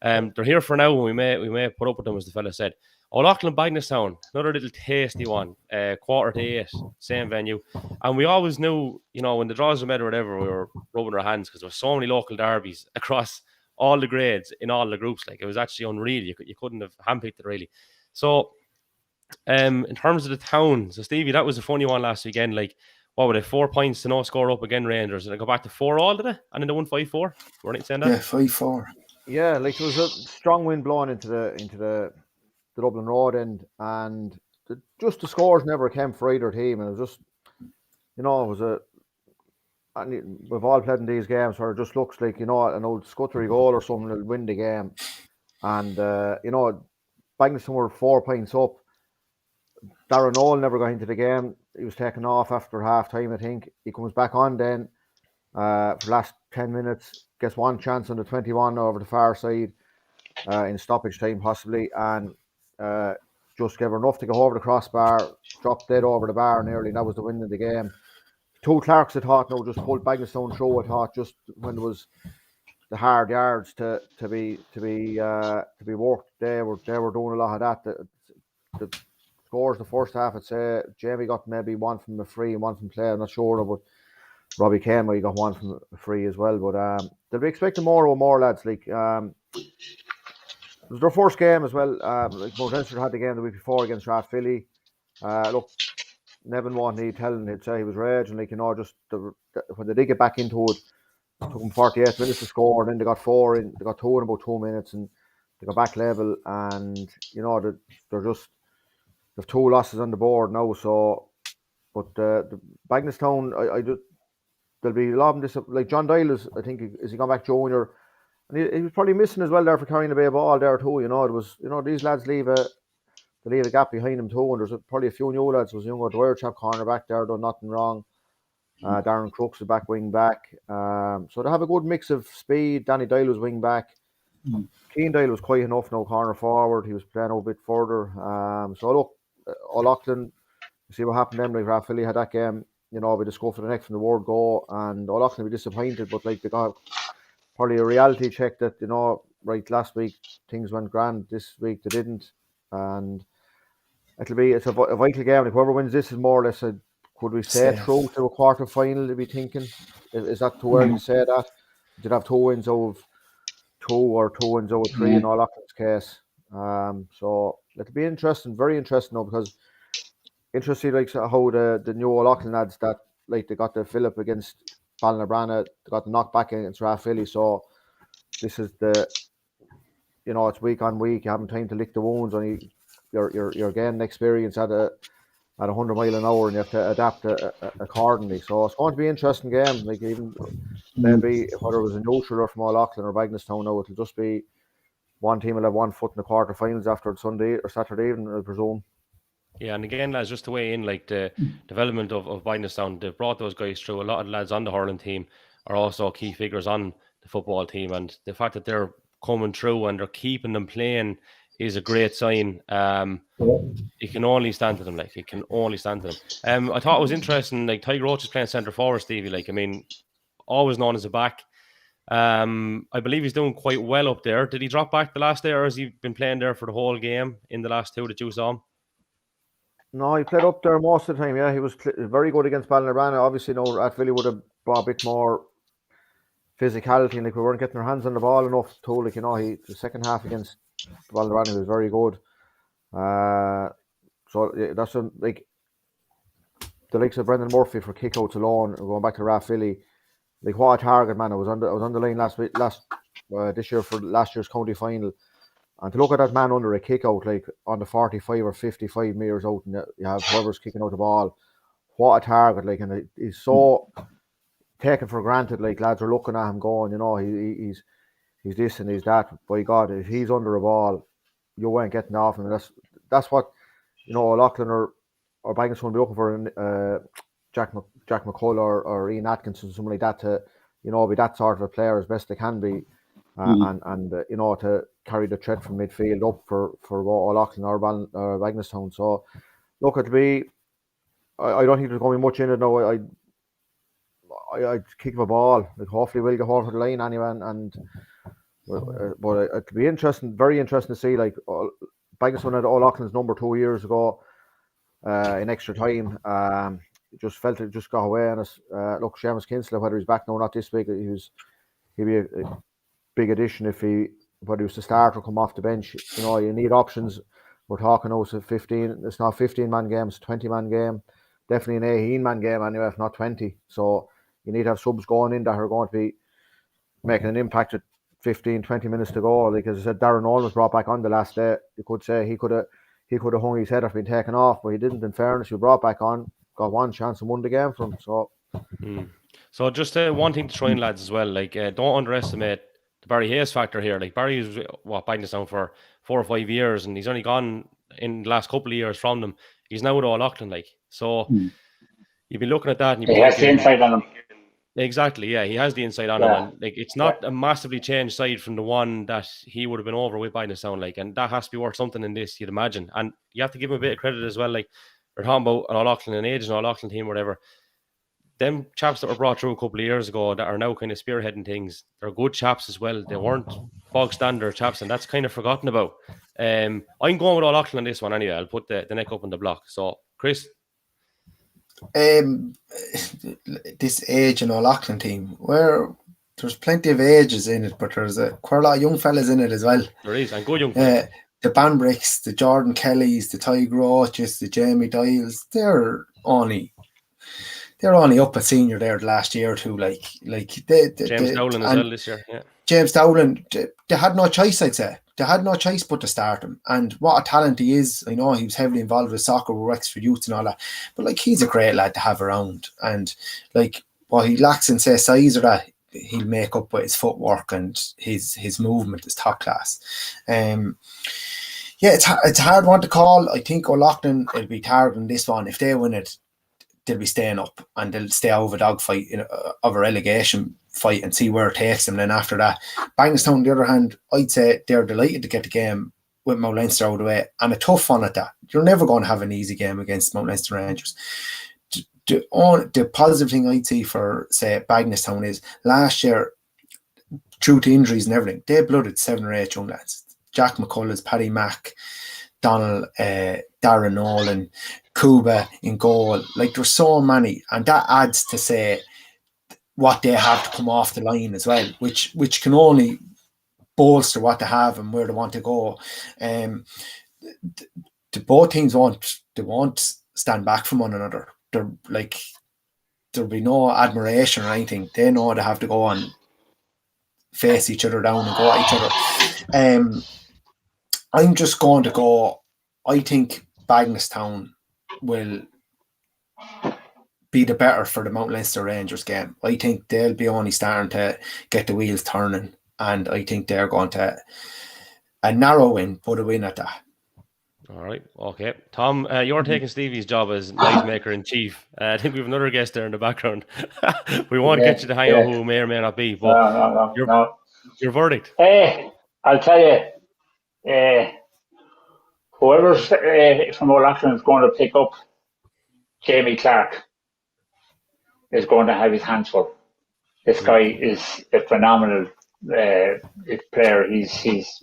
they're here for now, and we may put up with them, as the fella said. O'Loughlin Bagnestown, another little tasty one, 7:45, same venue. And we always knew, when the draws were made or whatever, we were rubbing our hands because there were so many local derbies across all the grades in all the groups. Like, it was actually unreal. You couldn't have handpicked it really. So in terms of the town, so Stevie, that was a funny one last weekend. Like, what were they, 4 points to no score up again, Rangers, and they go back to 4-all, did they? And then they won 5-4. Weren't you saying that? Yeah, 5-4. Yeah, like there was a strong wind blowing into the Dublin Road end, and just the scores never came for either team, and it was just, it was and we've all played in these games where it just looks like, an old scuttery goal or something will win the game, and Bagnestown were 4 points up. Darren Noel never got into the game. He was taken off after half time, I think. He comes back on then for the last 10 minutes, gets one chance on the 21 over the far side in stoppage time possibly, and just gave her enough to go over the crossbar, dropped dead over the bar nearly, and that was the win of the game. Two Clarks, I thought, just pulled Bagnestown show, I thought, just when there was the hard yards to be worked. They were doing a lot of that. The scores the first half, I'd say Jamie got maybe one from a free and one from play, I'm not sure, but Robbie Kenway, he got one from a free as well. But they'll be expecting more lads. Like, it was their first game as well. Like Mount Leinster had the game the week before against Rathvilly. Look, Nevin wasn't he telling, he'd say he was raging, like, just when they did get back into it, it took them 48 minutes to score, and then they got 4 in, they got 2 in about 2 minutes, and they got back level, and they're just, they've 2 losses on the board now. So, but the Bagnestown, I just, there'll be a lot of this, like John Doyle I think, is he gone back junior, and he was probably missing as well there for carrying the bay ball there too. It was, these lads leave a gap behind them too, and there's probably a few new lads. There was younger Dwyer chap corner back there, done nothing wrong. Darren Crooks is back wing back. So they have a good mix of speed. Danny Doyle was wing back. Keane Doyle was quite enough now corner forward. He was playing a bit further. So look, O'Loughlin, you see what happened then. Like Rathvilly had that game, with the score for the next from the word go, and O'Loughlin will be disappointed, but like they got probably a reality check that, right, last week things went grand, this week they didn't, and it's a vital game. Like whoever wins this is more or less could we say through to a quarter final, to be thinking? Is that too early to say that? Did have 2 wins out of 2 or 2 wins out of 3 in O'Loughlin's case. So it'll be interesting, very interesting now, because interesting like how the new O'Loughlin lads that, like, they got the Phillip against Ballinabranna, they got the knockback against Rathvilly. So this is it's week on week. You haven't time to lick the wounds. You're getting experience at 100 mile an hour, and you have to adapt accordingly. So it's going to be an interesting game. Like, even maybe whether it was a neutral or from O'Loughlin or Bagnestown, now it'll just be one team will have 1 foot in the quarterfinals after Sunday or Saturday evening, I presume. Yeah, and again, lads, just to weigh in, like the development of Bagnestown, they've brought those guys through. A lot of the lads on the hurling team are also key figures on the football team, and the fact that they're coming through and they're keeping them playing is a great sign. You can only stand to them, like, you can only stand to them. I thought it was interesting, like, Tiger Roach is playing centre forward, Stevie, like, I mean, always known as a back. I believe he's doing quite well up there. Did he drop back the last day, or has he been playing there for the whole game in the last 2 that you saw him? No, he played up there most of the time. Yeah, he was very good against Ballinabranna. Obviously, Rathvilly would have brought a bit more physicality, and like, we weren't getting our hands on the ball enough too. Like, the second half against Ballinabranna was very good. So that's like the likes of Brendan Murphy for kickouts alone, going back to Rathvilly. Like, what a target, man! I was on the line this year for last year's county final, and to look at that man under a kick out, like on the 45 or 55 meters out, and you have whoever's kicking out the ball, what a target! Like, and he's so taken for granted. Like, lads are looking at him going, he's this and he's that. By God, if he's under a ball, you ain't getting off him. And that's what O'Loughlin or Bagnestown will be looking for. Jack McCull or Ian Atkinson, something like that, to be that sort of a player as best they can be. and you know, to carry the threat from midfield up for O'Loughlin or Bagnestown. So look, it'll be. I don't think there's going to be much in it now. I'd kick the ball. Like, hopefully we'll get over the line anyway, and but it'll be interesting, very interesting to see. Like, Bagnestown had O'Loughlin's number 2 years ago in extra time. Just felt it just got away, and look, Seamus Kinsella, whether he's back now or not this week, he'd be a big addition whether he was to start or come off the bench. You know, you need options. We're talking now, it's a 15. It's not a 15-man game; it's a 20-man game. Definitely an 18-man game anyway, if not 20. So you need to have subs going in that are going to be making an impact at 15, 20 minutes to go. Like, as I said, Darren Nolan was brought back on the last day. You could say he could have hung his head if he'd been taken off, but he didn't. In fairness, he was brought back on, got one chance and won the game for him. So, so just one thing to try and lads as well. Like, don't underestimate the Barry Hayes factor here. Like, Barry was Bagnestown for 4 or 5 years, and he's only gone in the last couple of years from them. He's now with O'Loughlin, like, so you'd be looking at that, and he has the inside on him. Exactly, yeah, he has the inside on him, and like, it's not a massively changed side from the one that he would have been over with Bagnestown, like, and that has to be worth something in this, you'd imagine. And you have to give him a bit of credit as well. Like, we're talking about an O'Loughlin, an age, an O'Loughlin team, whatever. Them chaps that were brought through a couple of years ago that are now kind of spearheading things, they're good chaps as well. They weren't bog standard chaps, and that's kind of forgotten about. I'm going with O'Loughlin on this one anyway. I'll put the neck up on the block. So, Chris? This age in O'Loughlin team, where there's plenty of ages in it, but there's quite a lot of young fellas in it as well. There is, and good young fellas. The Bambricks, the Jordan Kellys, the Tiger Roaches, the Jamie Dials, they're only up at senior there the last year or two. Like James Dowling as well this year. Yeah. James Dowling, they had no choice, I'd say. They had no choice but to start him. And what a talent he is. I know he was heavily involved with soccer, with Wexford Youth and all that. But, like, he's a great lad to have around. And, like, what he lacks in, say, size or that, he'll make up with his footwork, and his movement is top class. Yeah, it's a hard one to call. I think O'Loughlin will be targeting this one. If they win it, they'll be staying up, and they'll stay out of a dogfight of a relegation fight and see where it takes them. Then after that, Bagnestown, on the other hand, I'd say they're delighted to get the game with Mount Leinster out of the way, and a tough one at that. You're never going to have an easy game against Mount Leinster Rangers. The positive thing I'd see for, say, Bagnestown is last year, due to injuries and everything, they blooded 7 or 8 young lads. Jack McCullers, Paddy Mack, Donald, Darren Nolan, Cuba in goal. Like, there's so many, and that adds to, say, what they have to come off the line as well, which can only bolster what they have and where they want to go. The both teams won't stand back from one another. They're like, there'll be no admiration or anything. They know they have to go and face each other down and go at each other. I'm just going to go, I think Bagnestown will be the better for the Mount Leinster Rangers game. I think they'll be only starting to get the wheels turning, and I think they're going to a narrow win, but a win at that. All right, okay. Tom, you're taking Stevie's job as noise maker in chief. I think we have another guest there in the background. We won't get you to hang out who may or may not be, but no. Your verdict. I'll tell you, whoever's from O'Loughlin is going to pick up Jamie Clark is going to have his hands full. This guy is a phenomenal player. He's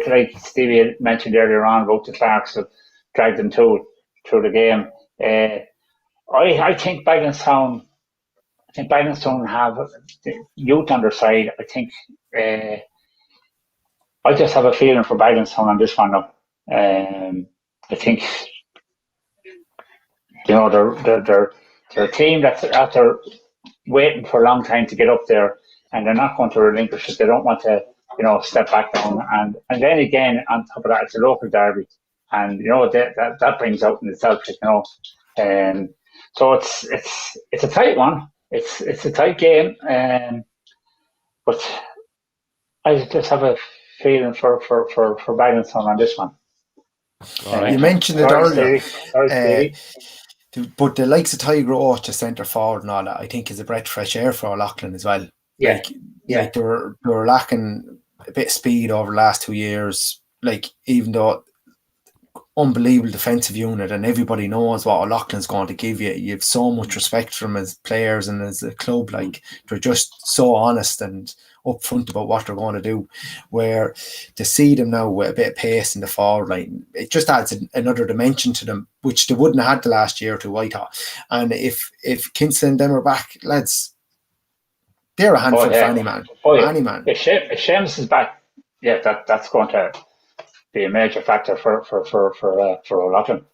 like Stevie mentioned earlier on about the Clarks that dragged them through the game. I think Bagnestown have the youth on their side. I think I just have a feeling for Bagnestown on this one now. I think they're a team that's after waiting for a long time to get up there, and they're not going to relinquish it. They don't want to, step back down. And then again, on top of that, it's a local derby, and that brings out in itself, so it's a tight one. It's a tight game, but I just have a feeling for Bagnestown on this one. Right. You mentioned it earlier. But the likes of Tiger Roach, the centre forward and all that, I think is a breath of fresh air for O'Loughlin as well. Yeah. Like they were lacking a bit of speed over the last 2 years. Like, even though unbelievable defensive unit and everybody knows what O'Loughlin's going to give you. You have so much respect for him as players and as a club. Like, they're just so honest and upfront about what they're going to do. Where to see them now with a bit of pace in the forward line, it just adds another dimension to them, which they wouldn't have had the last year or two, I thought. And if Kinston and them are back, lads, they're a handful for any man. Any man. If Seamus is back, that's going to be a major factor for O'Loughlin.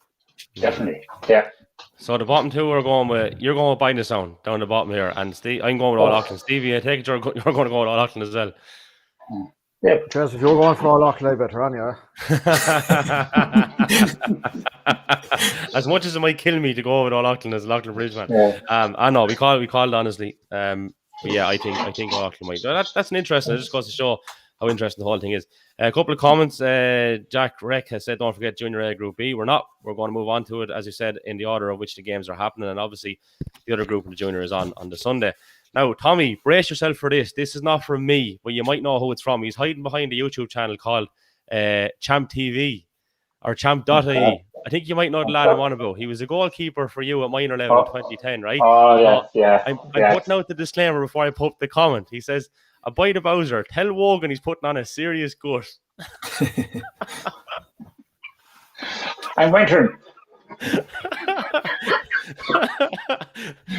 Definitely. Yeah. So the bottom two are going with, you're going with Bindestone down the bottom here, and Steve, I'm going with O'Loughlin. Stevie, I take it you're going to go with O'Loughlin as well. Yeah, because if you're going for O'Loughlin, I better on you. As much as it might kill me to go with O'Loughlin as Loughlin Bridgeman. Yeah. I know we called honestly. But yeah, I think O'Loughlin might. That's an interesting. It just goes to show how interesting the whole thing is. A couple of comments. Jack Reck has said, don't forget Junior A Group B. We're not. We're going to move on to it, as you said, in the order of which the games are happening. And obviously, the other group in the Junior is on the Sunday. Now, Tommy, brace yourself for this. This is not from me, but you might know who it's from. He's hiding behind a YouTube channel called Champ TV or Champ.ie. I think you might know the lad I'm on about. He was a goalkeeper for you at minor level in 2010, right? Oh, yeah. I'm putting out the disclaimer before I put the comment. He says, "Abide the Bowser. Tell Wogan he's putting on a serious gut." I'm wondering.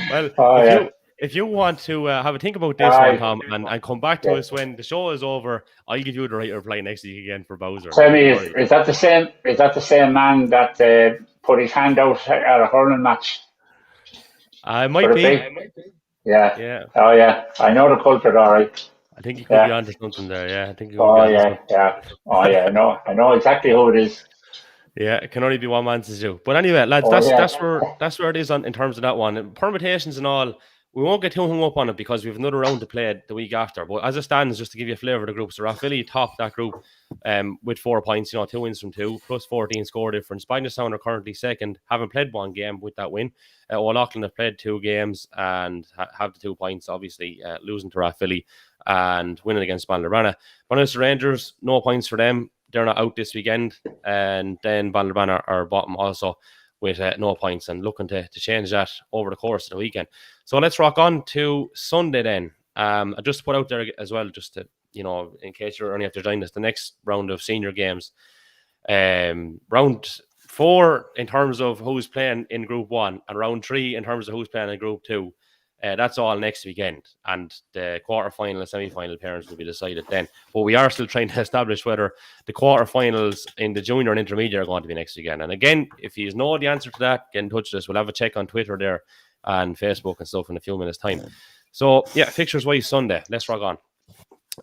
Well, if you want to have a think about this one, Tom, and come back to us when the show is over, I'll give you the right reply next week again for Bowser. Tell me, is that the same? Is that the same man that put his hand out at a hurling match? It might be. Yeah. Oh yeah, I know the culprit. All right. I think you could be onto something there. Yeah, I think. Yeah. Oh yeah, I know exactly who it is. Yeah, it can only be one man's to do. But anyway, lads, that's where it is in terms of that one. And permutations and all, we won't get too hung up on it because we have another round to play the week after. But as it stands, just to give you a flavour of the group, so Rathvilly topped that group with 4 points, 2 wins from 2, plus 14 score difference. Bindestone are currently second, haven't played one game with that win. O'Loughlin have played 2 games and have the 2 points, obviously losing to Rathvilly and winning against Ballybranagh. Bannister Rangers, no points for them. They're not out this weekend. And then Ballybranagh are bottom also with no points and looking to change that over the course of the weekend. So let's rock on to Sunday then. I just put out there as well, just to, in case you're only after joining us, the next round of senior games. Round 4 in terms of who's playing in Group 1 and round 3 in terms of who's playing in Group 2. That's all next weekend, and the quarter-final and semi-final pairings will be decided then. But we are still trying to establish whether the quarter-finals in the junior and intermediate are going to be next weekend. And again, if you know the answer to that, get in touch with us. We'll have a check on Twitter there and Facebook and stuff in a few minutes' time. So, yeah, fixtures-wise Sunday. Let's rock on.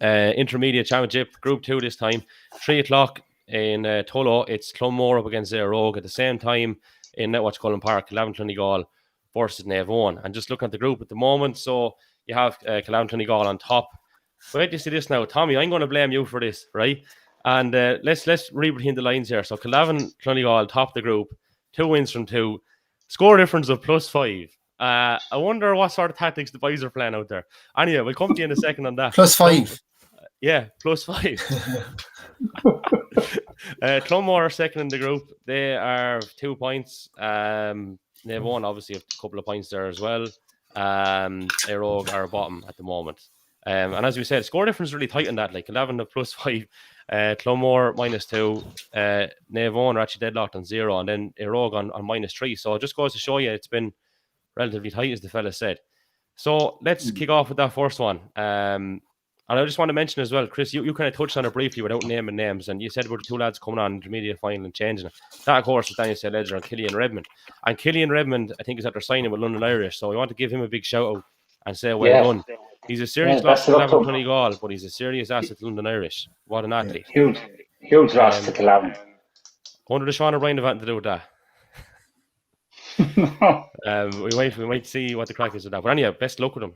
Intermediate Championship, Group 2 this time. 3 o'clock in Tullow. It's Clonmore up against Rogue. At the same time in Netwatch Cullen Park, 11 Clonegall versus Navan. And just looking at the group at the moment, so you have Clonegall on top. Wait, you see this now, Tommy. I'm going to blame you for this, right? And let's read between the lines here. So Clonegall top the group, 2 wins from 2, score difference of +5. I wonder what sort of tactics the boys are playing out there. Anyway, we'll come to you in a second on that. +5. Yeah, +5. Clonmore are second in the group. They are 2 points. They've won, obviously, a couple of points there as well. Rogue are bottom at the moment. And as we said, score difference really tight on that, like 11 to +5. Clonmore -2. Navan are actually deadlocked on 0, and then Rogue on -3. So it just goes to show you it's been relatively tight, as the fella said. So let's kick off with that first one. And I just want to mention as well, Chris, you kind of touched on it briefly without naming names, and you said about the 2 lads coming on intermediate final and changing it. That, of course, is Daniel Ledger and Killian Redmond. And Killian Redmond, I think, is after signing with London Irish, so we want to give him a big shout out and say well done. He's a serious loss to Clonegall, but he's a serious asset to London Irish. What an athlete. Huge loss to Callavan. Wonder if Sean O'Brien have anything to do with that. We might see what the crack is with that. But anyway, best luck with him.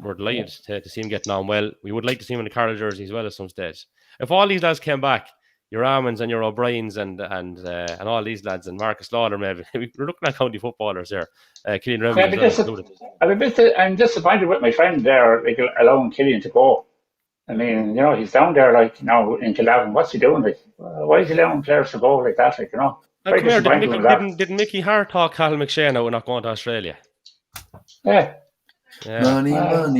We're delighted to see him getting on well. We would like to see him in the Carlow jersey as well at some stage. If all these lads came back, your Armans and your O'Briens and all these lads and Marcus Lawler maybe. We're looking at county footballers here. Killian Yeah, Remy as well included. I'm disappointed with my friend there, like allowing Killian to go. I mean, he's down there like now in Calavin. What's he doing? Like, why is he allowing players to go like that? Like, very Come here, disappointed with that. didn't Mickey Hart talk Cal McShane out we're not going to Australia? Yeah. Money. Good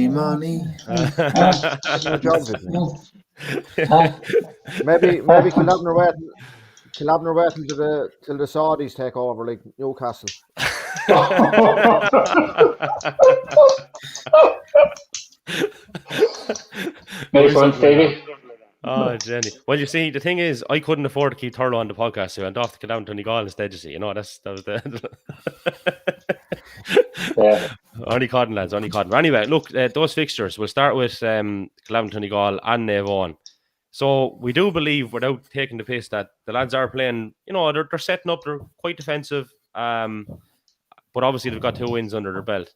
job, maybe Calavin are waiting till the Saudis take over, like Newcastle. Nice one, Stevie. Oh, Jenny. Well, you see, the thing is, I couldn't afford to keep Thurlow on the podcast, so I went off to Calavin Donegal instead. You see, that was the. Yeah. Only cotton, lads, only cotton. Anyway, look, those fixtures. We'll start with Calavin Donegal and Navan. So we do believe, without taking the piss, that the lads are playing. They're setting up. They're quite defensive. But obviously they've got 2 wins under their belt.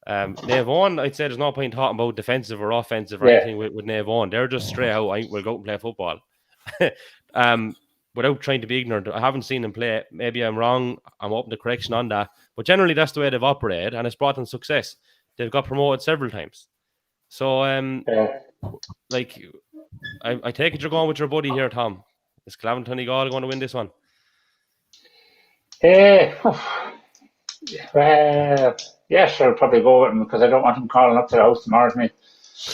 Navan, I'd say there's no point talking about defensive or offensive or anything with Navan. They're just straight out, we'll go out and play football. Without trying to be ignorant, I haven't seen them play. Maybe I'm wrong. I'm open to correction on that. But generally, that's the way they've operated, and it's brought them success. They've got promoted several times. So, I take it you're going with your buddy here, Tom. Is Calavin Donegal going to win this one? Yes, I'll probably go with him because I don't want him calling up to the house tomorrow to me.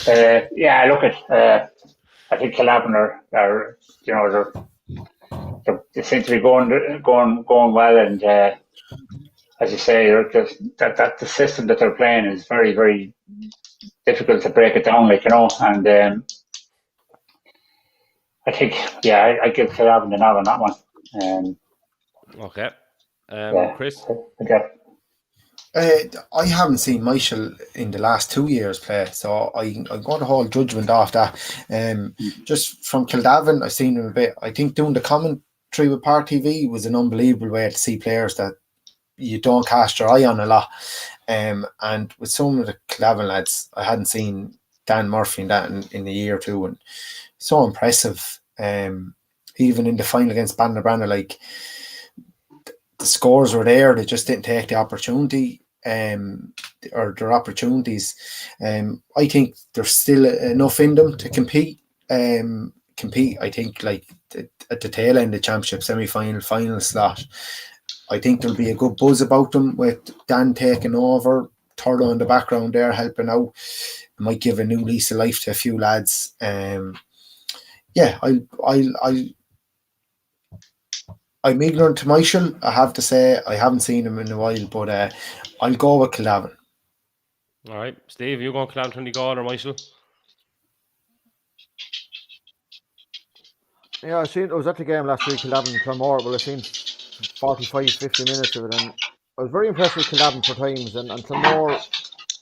I think Calavin are they seem to be going well, and as you say, that the system that they're playing is very, very difficult to break it down, and I think I give Calavin the nod on that one. Okay. Chris? Okay. I haven't seen Michael in the last 2 years play, so I'm going to hold judgment off that. Just from Kildavin, I've seen him a bit. I think doing the commentary with Park TV was an unbelievable way to see players that you don't cast your eye on a lot. And with some of the Kildavin lads, I hadn't seen Dan Murphy in that in a year or two, and so impressive. Even in the final against Bannerbanner, the scores were there, they just didn't take the opportunity or their opportunities. I think there's still enough in them to compete. I think at the tail end of the championship, semi-final, final slot, I think there'll be a good buzz about them with Dan taking over, Thurlow in the background there helping out. It might give a new lease of life to a few lads. I'm ignorant to Michael, I have to say. I haven't seen him in a while, but I'll go with Calavin. All right. Steve, you going Calavin Donegal or Michael? Yeah, I was at the game last week, Calavin and Clonmore. Well, I seen 45, 50 minutes of it, and I was very impressed with Calavin for times, and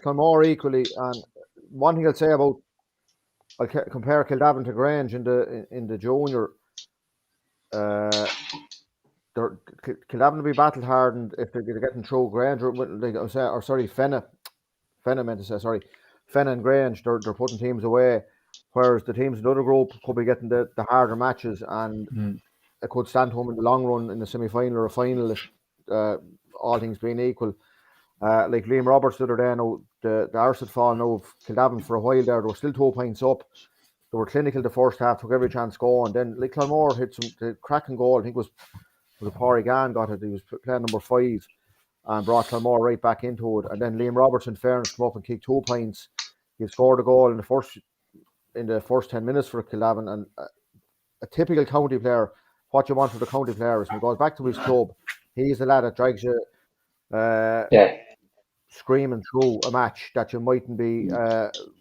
Clonmore equally. And one thing I'll say about, I'll compare Calavin to Grange in the junior. Calavin will be battle hardened if they're getting through Grange Fenna meant to say, sorry. Fenna and Grange, they're putting teams away, whereas the teams in the other group could be getting the harder matches, and it could stand home in the long run in the semi-final or a final if all things being equal. Like Liam Roberts the other day, now the arse had fallen out of Calavin for a while there. They were still 2 points up. They were clinical the first half, took every chance going. Then like Clonmore hit the cracking goal. I think it was Pádraig Gann got it. He was playing number 5 and brought Clonmore right back into it. And then Liam Roberts, in fairness, came up and kicked 2 points. He scored a goal in the first 10 minutes for Calavin. And a typical county player, what you want from the county player is when he goes back to his club, he's the lad that drags you screaming through a match that you mightn't be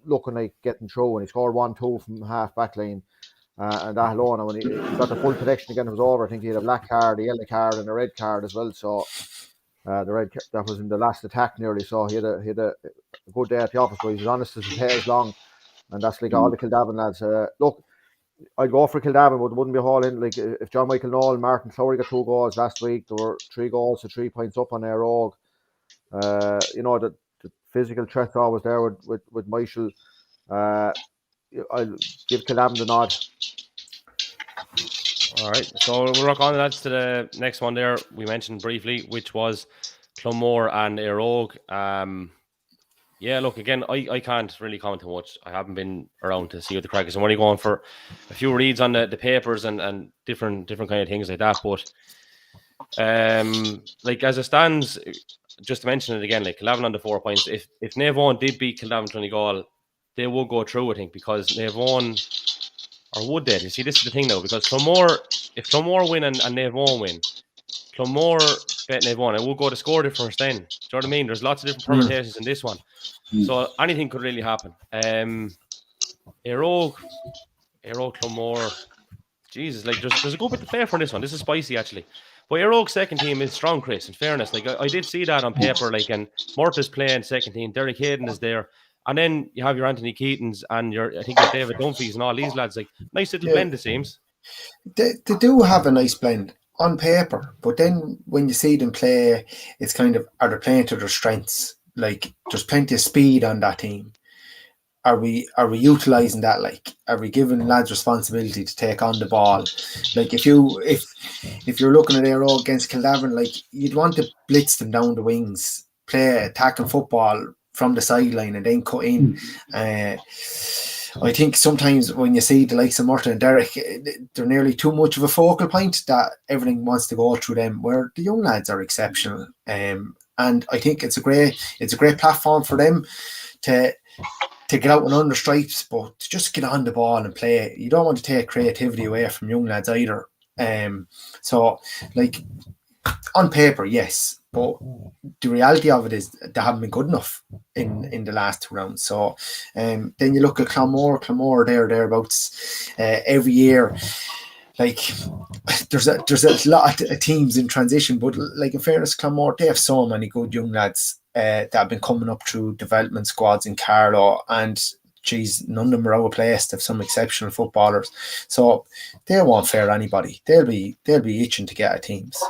looking like getting through. And he scored 1-2 from half back line. And that alone, and when he got the full protection again, it was over. I think he had a black card, a yellow card, and a red card as well. So the red that was in the last attack nearly. So he had a good day at the office. But he was honest as his hair is long, and that's like all the Kildavin lads. Look, I'd go for Kildavin, but it wouldn't be all in. Like if John Michael Noel and Martin Clowry got 2 goals last week, there were 3 goals, so 3 points up on Éire Óg. The physical threat always there with Michael. I'll give Calavin the nod. All right, so we'll rock on, lads, to the next one there we mentioned briefly, which was Clonmore and Éire Óg. Yeah, look, again, I can't really comment too much. I haven't been around to see what the crack is. I'm only going for a few reads on the papers and different kind of things like that. But like as it stands, just to mention it again, like Kildavin on the 4 points. If Navan did beat Kildavin Donegal, they would go through, I think, because Navan, or would they? You see, this is the thing now, because if Clonmore win and Navan win, Clonmore bet Navan, it will go to score difference then. Do you know what I mean? There's lots of different permutations in this one. So anything could really happen. Éire Óg, Clonmore. Jesus, like there's a good bit to play for this one. This is spicy actually. But Éire Óg's second team is strong, Chris, in fairness. Like I did see that on paper, like, and Murtagh's playing second team, Derek Hayden is there. And then you have your Anthony Keatons and your David Dumfries and all these lads. Like nice little blend, it seems. They do have a nice blend on paper, but then when you see them play, it's kind of, are they playing to their strengths? Like there's plenty of speed on that team. Are we utilising that? Like, are we giving lads responsibility to take on the ball? Like if you're looking at Éire Óg against Kildavin, like you'd want to blitz them down the wings, play attacking football from the sideline and then cut in. I think sometimes when you see the likes of Murtagh and Derek, they're nearly too much of a focal point that everything wants to go through them, where the young lads are exceptional. And I think it's a great platform for them to get out and under stripes, but to just get on the ball and play. You don't want to take creativity away from young lads either. So like on paper, yes, but the reality of it is they haven't been good enough in the last 2 rounds. So then you look at Clonmore thereabouts every year. Like there's a lot of teams in transition, but like in fairness, Clonmore, they have so many good young lads that have been coming up through development squads in Carlow, and geez, none of them are outplaced. They have some exceptional footballers, so they won't fare anybody. They'll be itching to get at teams.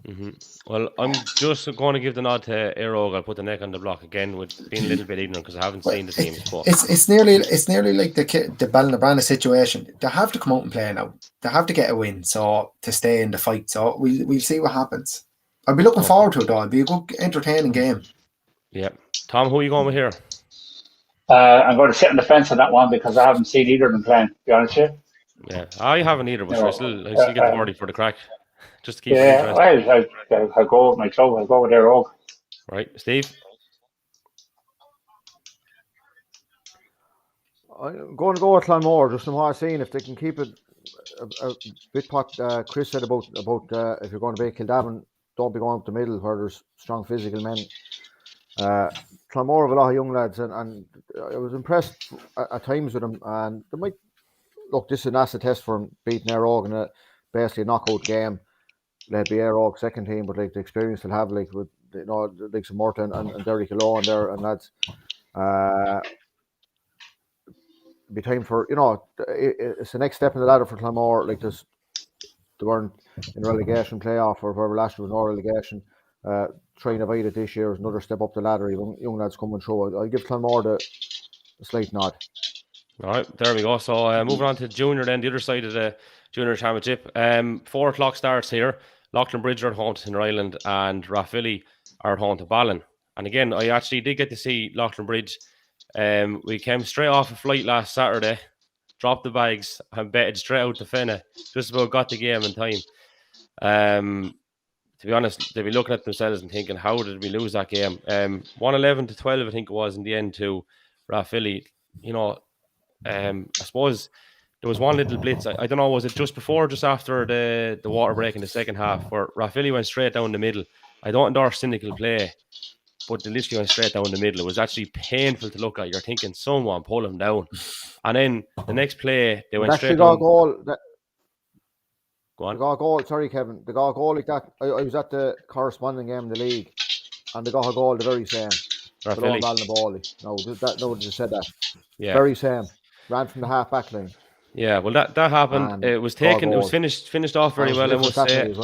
Mm-hmm. Well, I'm just going to give the nod to Éire Óg. I'll put the neck on the block again with being a little bit ignorant because I haven't seen the teams. But it's nearly like the Ballinabranna situation. They have to come out and play now. They have to get a win so to stay in the fight. So we'll see what happens. I'll be looking forward to it though. It'll be a good, entertaining game. Yeah, Tom, who are you going with here? I'm going to sit on the fence on that one because I haven't seen either of them playing, to be honest with you. Yeah, I haven't either, but I still get the party for the crack. Just to keep it interesting. I'll go with my club. I'll go with Éire Óg. Right, Steve? I'm going to go with Clonmore, just from what I've seen. If they can keep it a bit what Chris said about if you're going to beat Kildavin, don't be going up the middle where there's strong physical men. Clonmore have a lot of young lads, and I was impressed at times with them. And they might look, this is an acid test for them beating Éire Óg in a basically a knockout game. They'd be Éire Óg second team, but like the experience they'll have, like with like some Murtagh and Derry Carlow and there and lads. Be time for it's the next step in the ladder for Clonmore. Like this, they weren't in relegation playoff or wherever last year was no relegation. Trying to avoid it this year is another step up the ladder. Young lads coming through. I give Clonmore the slight nod. All right, there we go. So moving on to junior, then the other side of the junior championship. 4 o'clock starts here. Loughlin Bridge are at home to Ireland, and Rathvilly are at home to Ballin. And again, I actually did get to see Loughlin Bridge. We came straight off a flight last Saturday, dropped the bags, and betted straight out to Fenna. Just about got the game in time. To be honest, they'd be looking at themselves and thinking, how did we lose that game? 1-11-12, I think it was in the end to Rathvilly. I suppose there was one little blitz. I don't know, was it just before or just after the water break in the second half where Rathvilly went straight down the middle? I don't endorse cynical play, but they literally went straight down the middle. It was actually painful to look at. You're thinking, someone pull them down. And then the next play, they went straight down. Go on. They got a goal. Sorry, Kevin. They got a goal like that. I was at the corresponding game in the league, and they got a goal the very same. Rathvilly. No, just said that. Yeah. Very same. Ran from the half back line. Yeah, well, that happened. It was taken. It was finished off very well. I must say.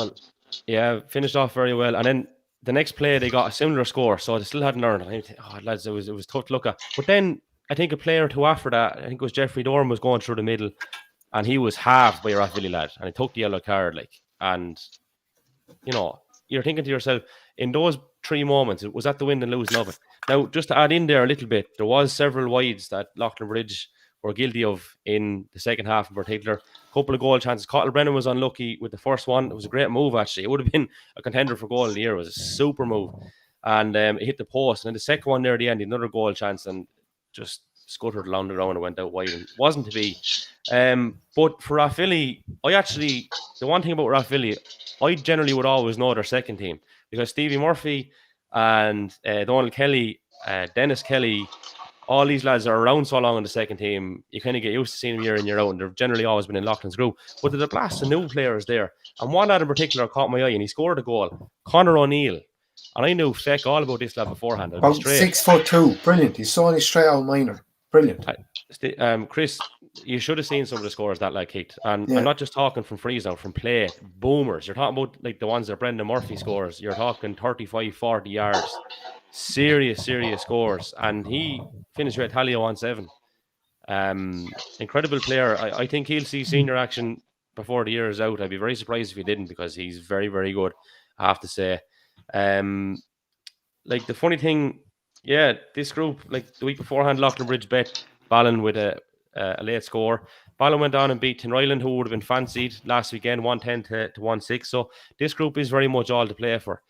Yeah, finished off very well. And then the next play, they got a similar score, so they still hadn't earned it. Lads, it was tough to look at. But then I think a player or two after that, I think it was Jeffrey Dorn, was going through the middle. and he was halved by a Rathvilly lad, and he took the yellow card, like, and you know, you're thinking to yourself, in those 3 moments, it was at the win and losing of it. Now, just to add in there a little bit, there was several wides that Loughlin Bridge were guilty of in the second half in particular. A couple of goal chances. Cottle Brennan was unlucky with the first one. It was a great move, actually. It would have been a contender for goal of the year. It was a super move. And it hit the post. And then the second one near the end, another goal chance, and just scuttered along the ground and went out wide. And it wasn't to be. But for Rathvilly, the one thing about Rathvilly, I generally would always know their second team, because Stevie Murphy and Donald Kelly, Dennis Kelly, all these lads are around so long in the second team, you kind of get used to seeing them year in, year out, and they've generally always been in Loughlin's group. But there's a blast of new players there. And one lad in particular caught my eye, and he scored a goal, Conor O'Neill. And I knew feck all about this lad beforehand. About 6'2", brilliant. He's so straight out minor. Brilliant. Chris, you should have seen some of the scores that lad kicked. And I'm not just talking from frees now, from play, boomers. You're talking about like the ones that Brendan Murphy scores. You're talking 35, 40 yards. Serious scores. And he finished with Talia 1-7. Incredible player. I think he'll see senior action before the year is out. I'd be very surprised if he didn't, because he's very, very good, I have to say. Like the funny thing, this group, like the week beforehand, Loughlin Bridge bet Ballin with a late score. Ballin went on and beat Tinryland, who would have been fancied last weekend, 110 to 1-6. So this group is very much all to play for.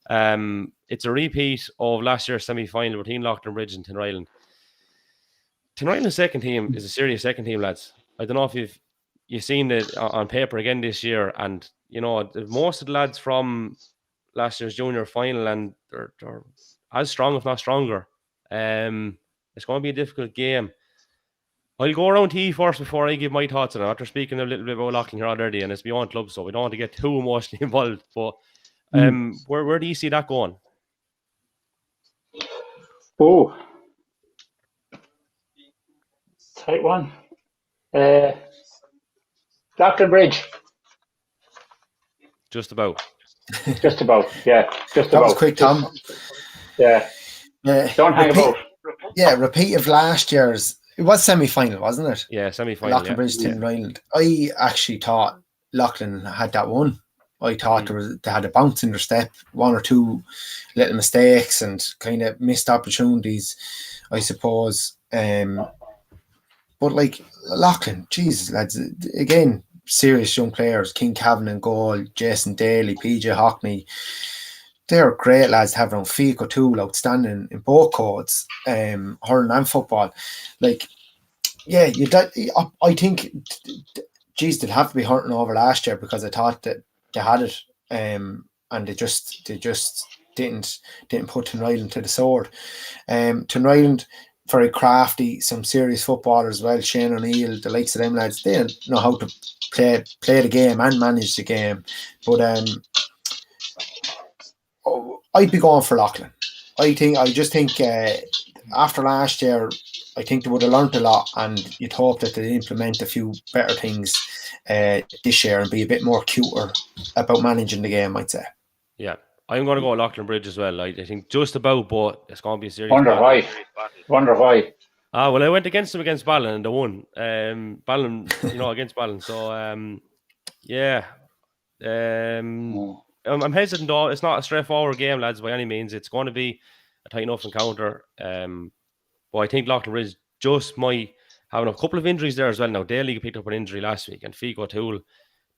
It's a repeat of last year's semi-final between Loughlin Bridge and Tinryland. Tinryland's second team is a serious second team, lads. I don't know if you've seen it on paper again this year, and you know most of the lads from last year's junior final, and they're as strong, if not stronger. It's going to be a difficult game. I'll go around to you first before I give my thoughts on it. After speaking a little bit about Loughlin here already, and it's beyond club, so we don't want to get too emotionally involved. But where do you see that going? Oh, tight one. Loughlin Bridge. Just about. Just about, yeah. Just that about. Was quick, Tom. Yeah. Don't hang about. Yeah, repeat of last year's. It was semi-final, wasn't it? Yeah, semi-final. Loughlin Bridge, Tinryland. I actually thought Loughlin had that one. I thought they had a bounce in their step, 1 or 2 little mistakes and kind of missed opportunities, I suppose. But like Loughlin, Jesus, lads, again, serious young players, King Cavan in goal, Jason Daly, PJ Hockney. They're great lads to have around. Fico Toole, outstanding in both codes, hurling and football. Like, yeah, I think, geez, they'd have to be hurting over last year, because I thought that they had it, and they just didn't put Tinryland to the sword. Tinryland, very crafty, some serious footballers as well. Shane O'Neill, the likes of them lads, they know how to play the game and manage the game. But I'd be going for Loughlin. I just think after last year, I think they would have learnt a lot, and you'd hope that they'd implement a few better things this year and be a bit more cuter about managing the game, I'd say. Yeah, I'm going to go Loughlin Bridge as well. I think just about, but it's going to be a serious Wonder why. Well, I went against them against Ballin and they won. Ballin, against Ballin. So, I'm hesitant though. It's not a straightforward game, lads, by any means. It's going to be a tight enough encounter. But I think Loughlin Bridge just might have a couple of injuries there as well. Now, Daly picked up an injury last week, and Fico Toole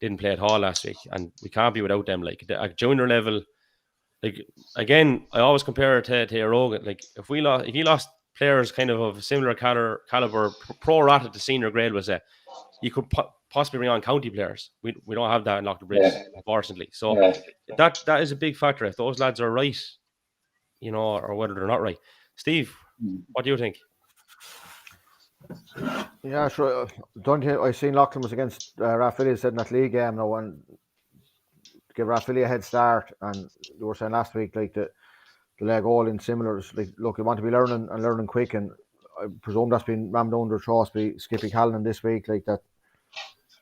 didn't play at all last week, and we can't be without them. Like at junior level, like again, I always compare it to Wogan. Like if you lost players kind of a similar caliber, pro-rata to senior grade, was you could possibly bring on county players. We don't have that in Loughlin Bridge, unfortunately. So that is a big factor. If those lads are right, or whether they're not right. Steve, what do you think? Yeah, sure. Don't you? I seen Loughlin was against Rathvilly, said in that league game now, and give Rathvilly a head start. And they were saying last week, like the leg all in similars. Like, look, you want to be learning quick, and I presume that's been rammed under Tross by Skippy Callan this week, like that.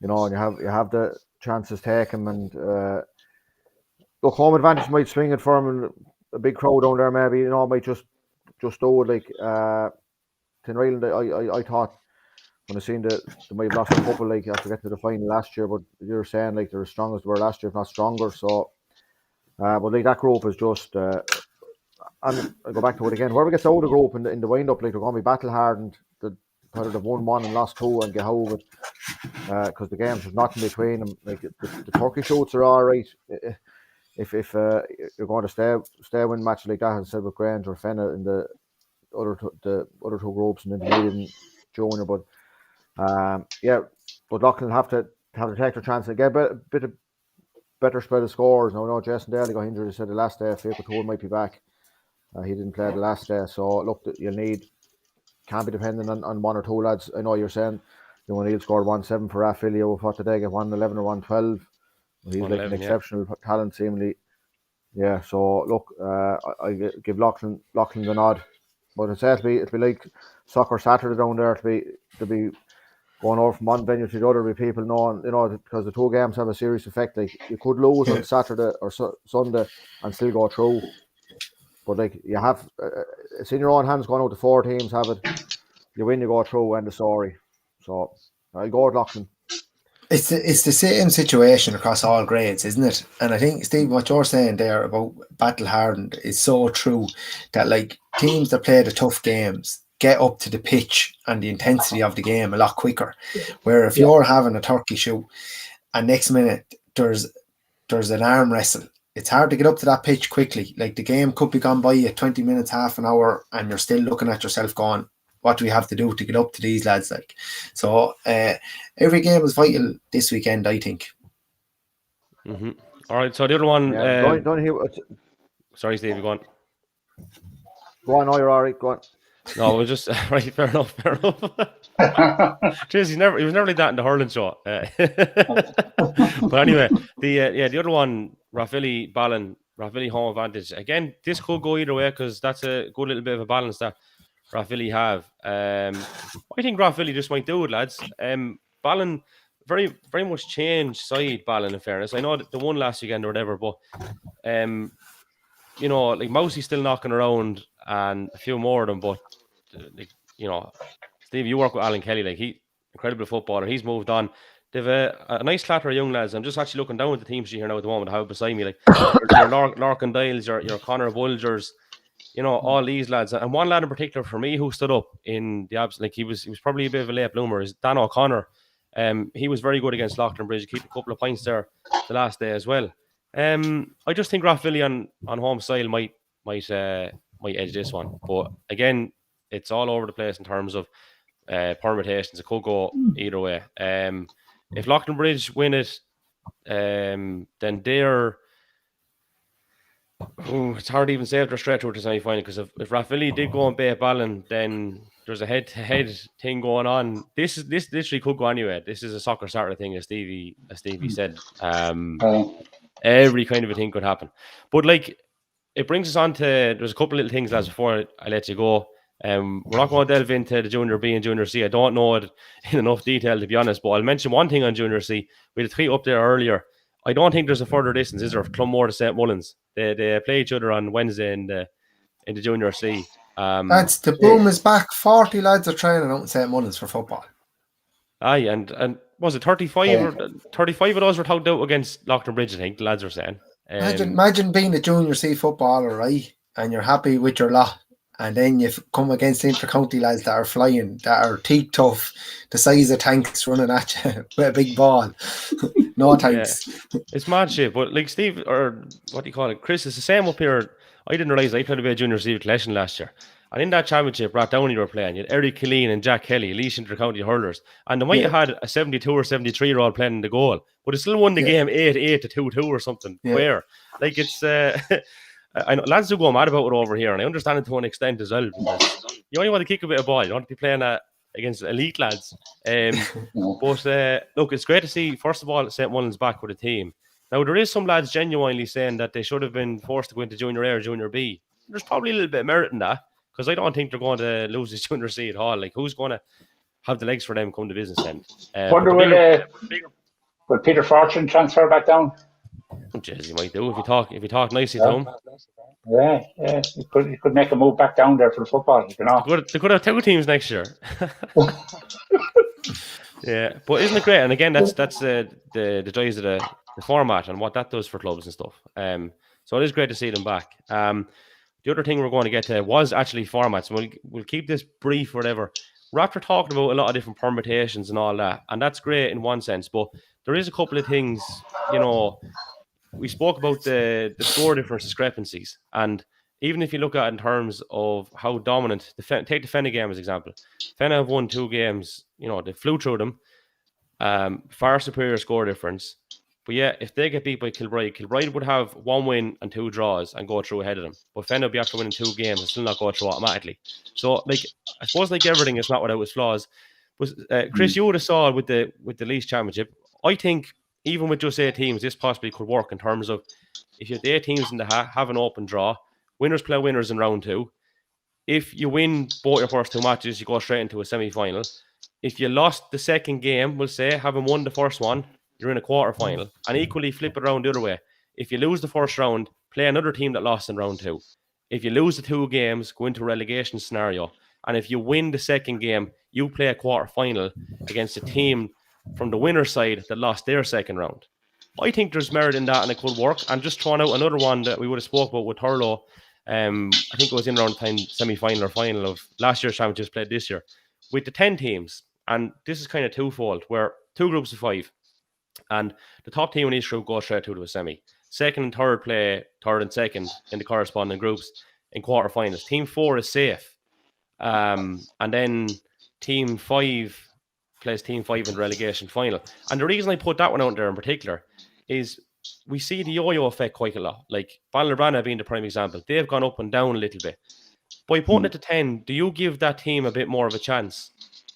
And you have the chances taken, and look, home advantage might swing it for him, and a big crowd down there maybe, might just do it. Like Tinryland, I thought when I seen that they might have lost a couple like after getting to the final last year, but you're saying like they're as strong as they were last year, if not stronger. So, but like that group is just. And I go back to it again. Whoever gets out of the group in the wind up, like they're going to be battle hardened. Whether they've won one and lost two and get out of it, because the games there's nothing between them. Like the Turkey shoots are all right. If you're going to stay win match like that instead with Grange or Fenna in the other two groups and intermediate and junior, but but Loughlin have to take their chance and get a bit of better spread of scores. Now, I know Jason Daly got injured. He said the last day Faker Tour might be back. He didn't play the last day, so look, can't be dependent on one or two lads. I know you're saying Neil scored 1-7 for Rathvilly. What did they get? 1-11 or 1-12? He's like an exceptional talent, seemingly. Yeah, so look, I give Loughlin the nod. But it'll be like soccer Saturday down there. To be going over from one venue to the other with people knowing, because the two games have a serious effect. Like you could lose on Saturday or Sunday and still go through. But like you have, it's in your own hands going out to 4 teams. Have it, you win, you go through, end of story. So I'll go with Loughlin. It's the same situation across all grades, isn't it? And I think, Steve, what you're saying there about battle hardened is so true, that like teams that play the tough games get up to the pitch and the intensity of the game a lot quicker. Where if you're having a turkey shoot and next minute there's an arm wrestle, it's hard to get up to that pitch quickly. Like the game could be gone by you 20 minutes, half an hour, and you're still looking at yourself going, what do we have to do to get up to these lads? Like, so every game is vital this weekend, I think. Mm-hmm. All right, so the other one. Don't hear. Sorry, Steve, go on. Go on, you're all right. Go on. No, it was just right. Fair enough. Jeez, he was never like that in the hurling show. But anyway, the other one, Rathvilly Ballin, Rathvilly home advantage. Again, this could go either way because that's a good little bit of a balance that Rathvilly have. I think Rathvilly just might do it, lads. Ballin very, very much changed side. Ballin, in fairness, I know that the one last weekend or whatever, but like Mousey's still knocking around and a few more of them, but Steve, you work with Alan Kelly, like he incredible footballer. He's moved on. They've a nice clatter of young lads. I'm just actually looking down at the team sheet here now at the moment. I have beside me, like your Larkin Dials, your Connor Bulgers, all these lads, and one lad in particular for me who stood up in the abs, like he was probably a bit of a late bloomer, is Dan O'Connor. He was very good against Loughlin Bridge. Keep a couple of points there the last day as well. I just think Rathvilly on home style might edge this one, but again, it's all over the place in terms of permutations. It could go either way. If Loughlin Bridge win it, then they're. It's hard to even say if they're straight through to semi-final, because if Rathvilly did go and beat Ballin, then there's a head-to-head thing going on. This literally could go anywhere. This is a soccer Saturday thing, as Stevie said. Every kind of a thing could happen. But like, it brings us on to, there's a couple of little things, lads, before I let you go. We're not going to delve into the Junior B and Junior C. I don't know it in enough detail, to be honest, but I'll mention one thing on Junior C. We had a tweet up there earlier. I don't think there's a further distance, is there, from Clonmore to St. Mullins? They play each other on Wednesday in the Junior C. That's the boom is back. 40 lads are training out in St. Mullins for football. Aye, and was it 35 or 35 of those were tugged out against Loughlin Bridge, I think the lads are saying. Imagine being a Junior C footballer, right? And you're happy with your lot. And then you come against inter-county lads that are flying, that are teeth tough, the size of tanks running at you with a big ball. No thanks. Yeah. It's mad shit, but like Steve, or what do you call it, Chris, it's the same up here. I didn't realise I played a bit of Junior C collection last year. And in that championship, Rat Downey were playing. You had Eric Killeen and Jack Kelly, Laois inter-county hurlers. And they might have had a 72 or 73-year-old playing in the goal, but it still won the game 8-8 to 2-2 or something. Yeah. Where? Like it's... I know lads do go mad about it over here, and I understand it to an extent as well, because you only want to kick a bit of ball. You don't want to be playing against elite lads. But look, it's great to see, first of all, St. Mullins back with a team. Now, there is some lads genuinely saying that they should have been forced to go into Junior A or Junior B. There's probably a little bit of merit in that, because I don't think they're going to lose this Junior C at all. Like, who's going to have the legs for them come to business end? Will Peter Fortune transfer back down? Jeez, he might do if you talk nicely to him. Yeah, he could make a move back down there for the football. They could have two teams next year. Yeah, but isn't it great? And again, that's the joys of the format and what that does for clubs and stuff. So it is great to see them back. The other thing we're going to get to was actually formats. We'll keep this brief, whatever. We're after talking about a lot of different permutations and all that, and that's great in one sense. But there is a couple of things, we spoke about the score difference discrepancies, and even if you look at it in terms of how dominant, take the Fenna game as example. Fenna have won 2 games, they flew through them, far superior score difference. But yeah, if they get beat by Kilbride would have 1 win and 2 draws and go through ahead of them. But Fenna will be after winning 2 games and still not go through automatically. So, I suppose everything is not without its flaws. But Chris, you would have saw it with the Laois Championship. I think even with just 8 teams, this possibly could work in terms of if you have the 8 teams in the hat, have an open draw, winners play winners in round 2. If you win both your first 2 matches, you go straight into a semi-final. If you lost the second game, we'll say, having won the first one, you're in a quarter-final. And equally flip it around the other way. If you lose the first round, play another team that lost in round 2. If you lose the 2 games, go into a relegation scenario. And if you win the second game, you play a quarter-final against a team from the winner's side that lost their second round. I think there's merit in that and it could work. And just throwing out another one that we would have spoke about with Carlow, I think it was in around time semi-final or final of last year's championship played this year, with the 10 teams. And this is kind of twofold, where 2 groups of 5. And the top team in each group goes straight through to a semi. Second and third play third and second in the corresponding groups in quarterfinals. Team 4 is safe. And then Team 5 plays Team 5 in the relegation final. And the reason I put that one out there in particular is we see the yo-yo effect quite a lot. Like Ballinabrana being the prime example. They've gone up and down a little bit. By putting it to 10, do you give that team a bit more of a chance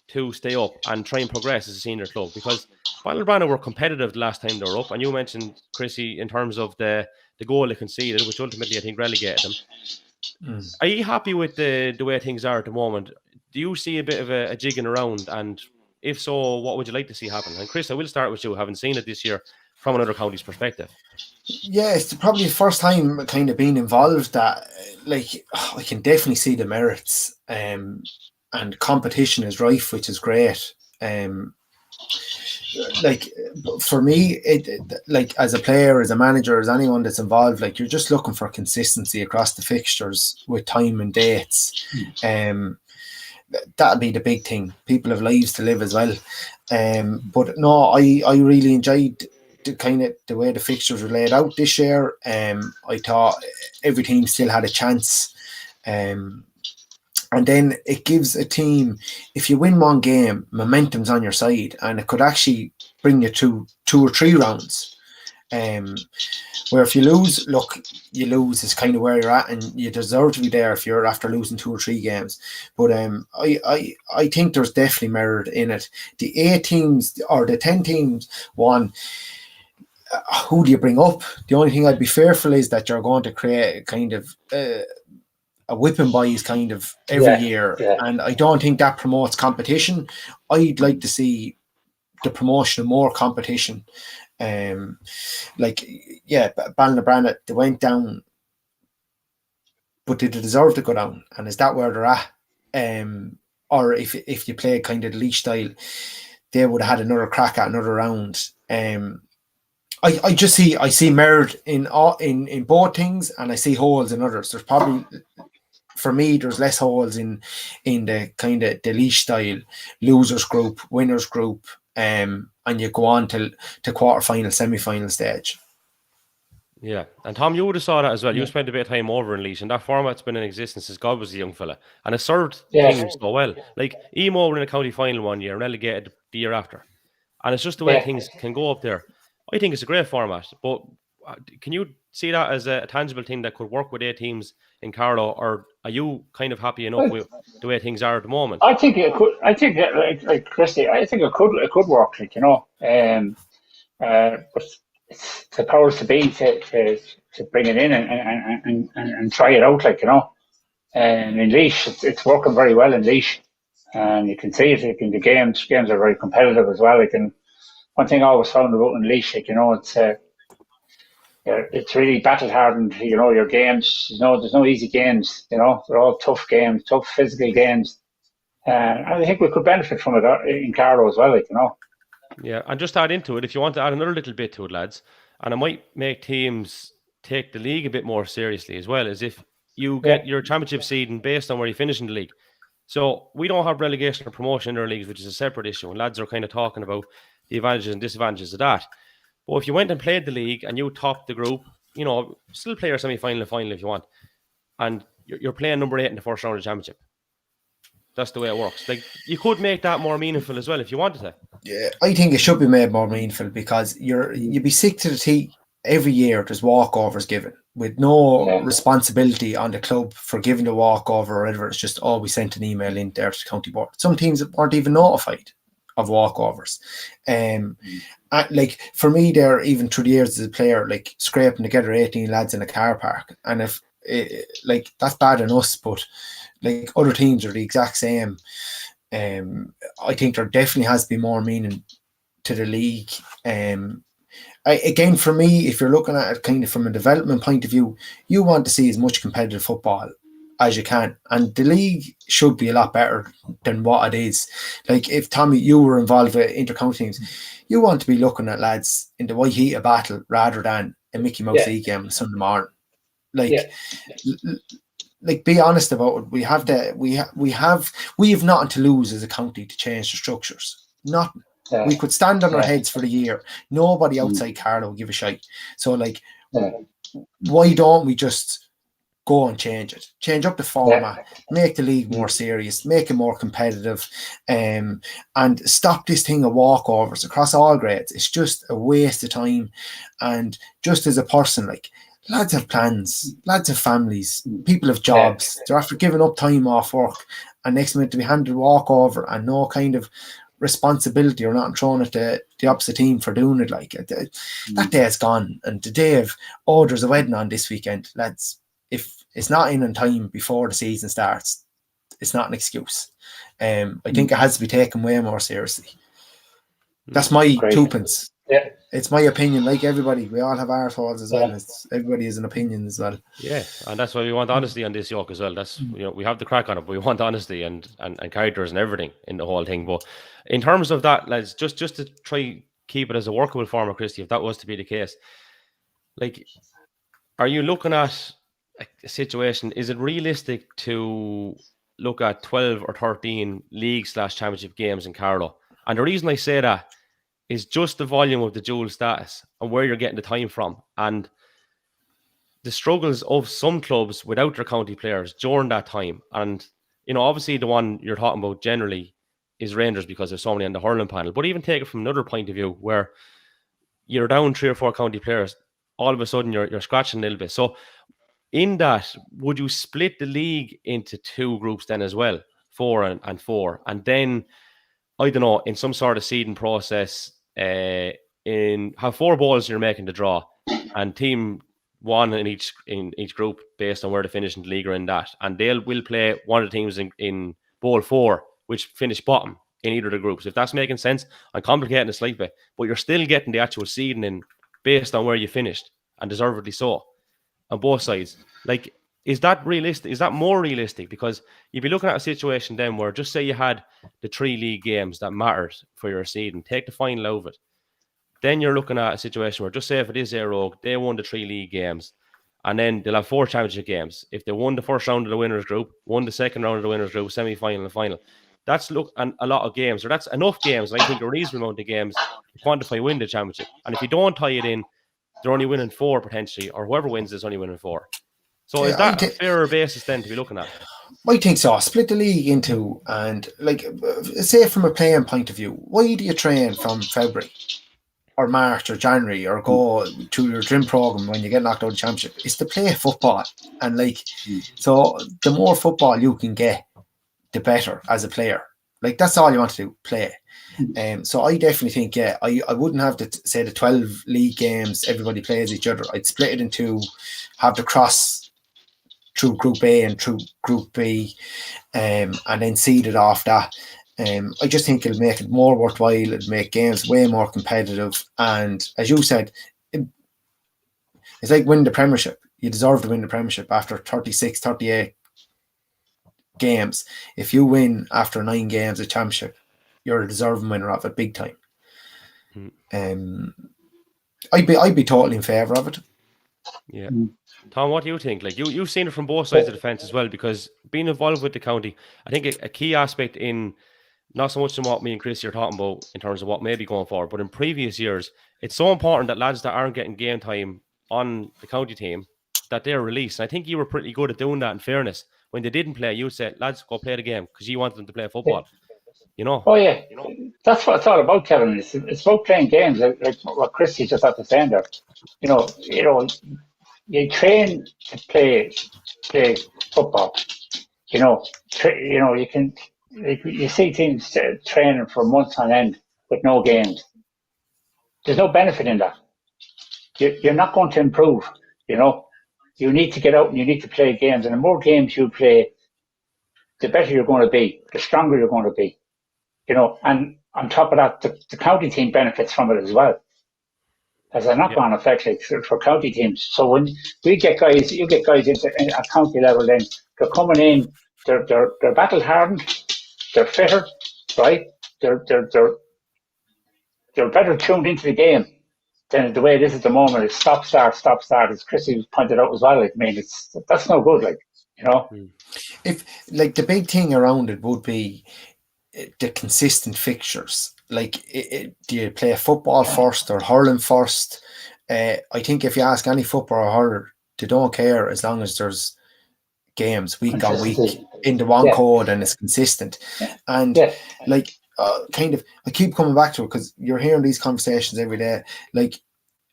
to stay up and try and progress as a senior club? Because Ballinabrana were competitive the last time they were up. And you mentioned, Chrissy, in terms of the goal they conceded, which ultimately I think relegated them. Are you happy with the way things are at the moment? Do you see a bit of a jigging around? And if so, what would you like to see happen? And Chris, I will start with you, having seen it this year from another county's perspective. Yeah, it's probably the first time kind of being involved that, I can definitely see the merits. And competition is rife, which is great. For me, as a player, as a manager, as anyone that's involved, you're just looking for consistency across the fixtures with time and dates. That'd be the big thing. People have lives to live as well. But no, I really enjoyed the way the fixtures were laid out this year. I thought every team still had a chance. And then it gives a team, if you win one game, momentum's on your side, and it could actually bring you to 2 or 3 rounds. Where if you lose, you lose is kind of where you're at, and you deserve to be there if you're after losing 2 or 3 games. But I think there's definitely merit in it. The 8 teams or the 10 teams won. Who do you bring up? The only thing I'd be fearful is that you're going to create kind of a whipping boys kind of every year. Yeah. And I don't think that promotes competition. I'd like to see the promotion of more competition. Ballinabrana, they went down, but did they deserve to go down? And is that where they're at? Or if you play kind of the Laois style, they would have had another crack at another round. I see merit in both things, and I see holes in others. There's probably, for me, there's less holes in the kind of the Laois style losers group, winners group, and you go on to quarter-final, semi-final stage. Yeah, and Tom, you would have saw that as well. You spent a bit of time over in Laois, and that format's been in existence since God was a young fella, and it served teams so well. Like Emo were in a county final one year, relegated the year after, and it's just the way things can go up there. I think it's a great format, but can you see that as a tangible thing that could work with 8 teams in Carlow, or are you kind of happy enough with the way things are at the moment? I think it could. I think, like Christy, I think it could work. But it's the powers to be to bring it in and try it out. And in Laois, it's working very well in Laois, and you can see it in the games. Games are very competitive as well. One thing I always found about in Laois, it's really battle hardened. Your games. There's no easy games. They're all tough games, tough physical games. And I think we could benefit from it in Carlow as well. Yeah, and just add into it, if you want to add another little bit to it, lads, and it might make teams take the league a bit more seriously as well, as if you get your championship seeding based on where you finish in the league. So we don't have relegation or promotion in our leagues, which is a separate issue, and lads are kind of talking about the advantages and disadvantages of that. But if you went and played the league and you topped the group, you know, still play your semi-final and final if you want, and you're playing number 8 in the first round of the championship. That's the way it works. Like, you could make that more meaningful as well if you wanted to. Yeah, I think it should be made more meaningful, because you'd be sick to the teeth every year. There's walkovers given with no responsibility on the club for giving the walkover or whatever. It's just, we sent an email in there to the county board. Some teams weren't even notified of walkovers. Like for me, there, even through the years as a player, like scraping together 18 lads in a car park, and if like that's bad on us, but like other teams are the exact same. I think there definitely has to be more meaning to the league. Again, for me, if you're looking at it kind of from a development point of view, you want to see as much competitive football as you can, and the league should be a lot better than what it is. Like if Tommy, you were involved with inter-county teams, you want to be looking at lads in the white heat of battle rather than a Mickey Mouse League game on Sunday morning. Like, be honest about it. We have nothing to lose as a county to change the structures. Nothing. We could stand on our heads for the year. Nobody outside Carlow will give a shite. So, like, why don't we just go and change it? Change up the format, make the league more serious, make it more competitive, and stop this thing of walkovers across all grades. It's just a waste of time. And just as a person, like, lads have plans, lads have families, people have jobs. They're after giving up time off work, and next minute to be handed a walkover and no kind of responsibility or not thrown at the opposite team for doing it. Like that day is gone. And the day of, there's a wedding on this weekend, lads, if it's not in time before the season starts, it's not an excuse. I think it has to be taken way more seriously. That's my 2 pence. Yeah, it's my opinion. Like everybody, we all have our thoughts as well. Everybody has an opinion as well. Yeah, and that's why we want honesty on this yoke as well. That's, you know, we have the crack on it, but we want honesty and characters and everything in the whole thing. But in terms of that, lads, just to try keep it as a workable format, Christy, if that was to be the case, like, are you looking at a situation? Is it realistic to look at 12 or 13 league/championship games in Carlow? And the reason I say that is just the volume of the dual status and where you're getting the time from, and the struggles of some clubs without their county players during that time. And, you know, obviously the one you're talking about generally is Rangers because there's so many on the hurling panel, but even take it from another point of view where you're down 3 or 4 county players, all of a sudden you're scratching a little bit. So in that, would you split the league into 2 groups then as well, 4 and 4, and then, I don't know, in some sort of seeding process, have 4 balls you're making the draw, and team 1 in each group based on where they finish in the league or in that, and will play one of the teams in bowl 4, which finish bottom in either of the groups. If that's making sense, I'm complicating it slightly, but you're still getting the actual seeding in based on where you finished, and deservedly so, on both sides. Like, is that realistic? Is that more realistic? Because you'd be looking at a situation then where, just say you had the 3 league games that mattered for your seeding, take the final out of it. Then you're looking at a situation where, just say if it is Rogue, they won the 3 league games, and then they'll have 4 championship games. If they won the first round of the winners group, won the second round of the winners group, semi-final and final. That's a lot of games, or that's enough games, and I think a reasonable amount of games to quantify win the championship. And if you don't tie it in, they're only winning 4 potentially, or whoever wins is only winning 4. So is that a fairer basis then to be looking at? I think so. Split the league into, and like, say from a playing point of view, why do you train from February or March or January or go to your gym program when you get knocked out of the championship? It's to play football. And like, so the more football you can get, the better as a player. Like, that's all you want to do, play. So I definitely think, I wouldn't have say the 12 league games, everybody plays each other. I'd split it into, have the cross through Group A and through Group B, and then seed it off that. I just think it'll make it more worthwhile. It'll make games way more competitive. And as you said, it's like winning the Premiership. You deserve to win the Premiership after 36, 38 games. If you win after 9 games of Championship, you're a deserving winner of it big time. I'd be totally in favour of it. Yeah. Tom, what do you think? Like you've seen it from both sides of the fence as well, because being involved with the county, I think a key aspect in not so much in what me and Chris are talking about in terms of what may be going forward, but in previous years, it's so important that lads that aren't getting game time on the county team, that they're released. And I think you were pretty good at doing that, in fairness. When they didn't play, you would say, lads, go play the game, because you want them to play football. You know? Oh yeah, that's what it's all about, Kevin. It's about playing games, like what Christy just had to say there. You train to play football. You can. You see teams training for months on end with no games. There's no benefit in that. You're not going to improve. You need to get out and you need to play games. And the more games you play, the better you're going to be, the stronger you're going to be. And on top of that, the county team benefits from it as well. As a knock-on effect for county teams. So when you get guys into at county level, then they're coming in, they're battle hardened, they're fitter, right? They're better tuned into the game than the way it is at the moment. It's stop start, as Chrissy pointed out as well. I mean, that's no good. If the big thing around it would be the consistent fixtures. Do you play football first or hurling first? I think if you ask any football or hurler, they don't care as long as there's games week on week in the one code and it's consistent. And I keep coming back to it because you're hearing these conversations every day.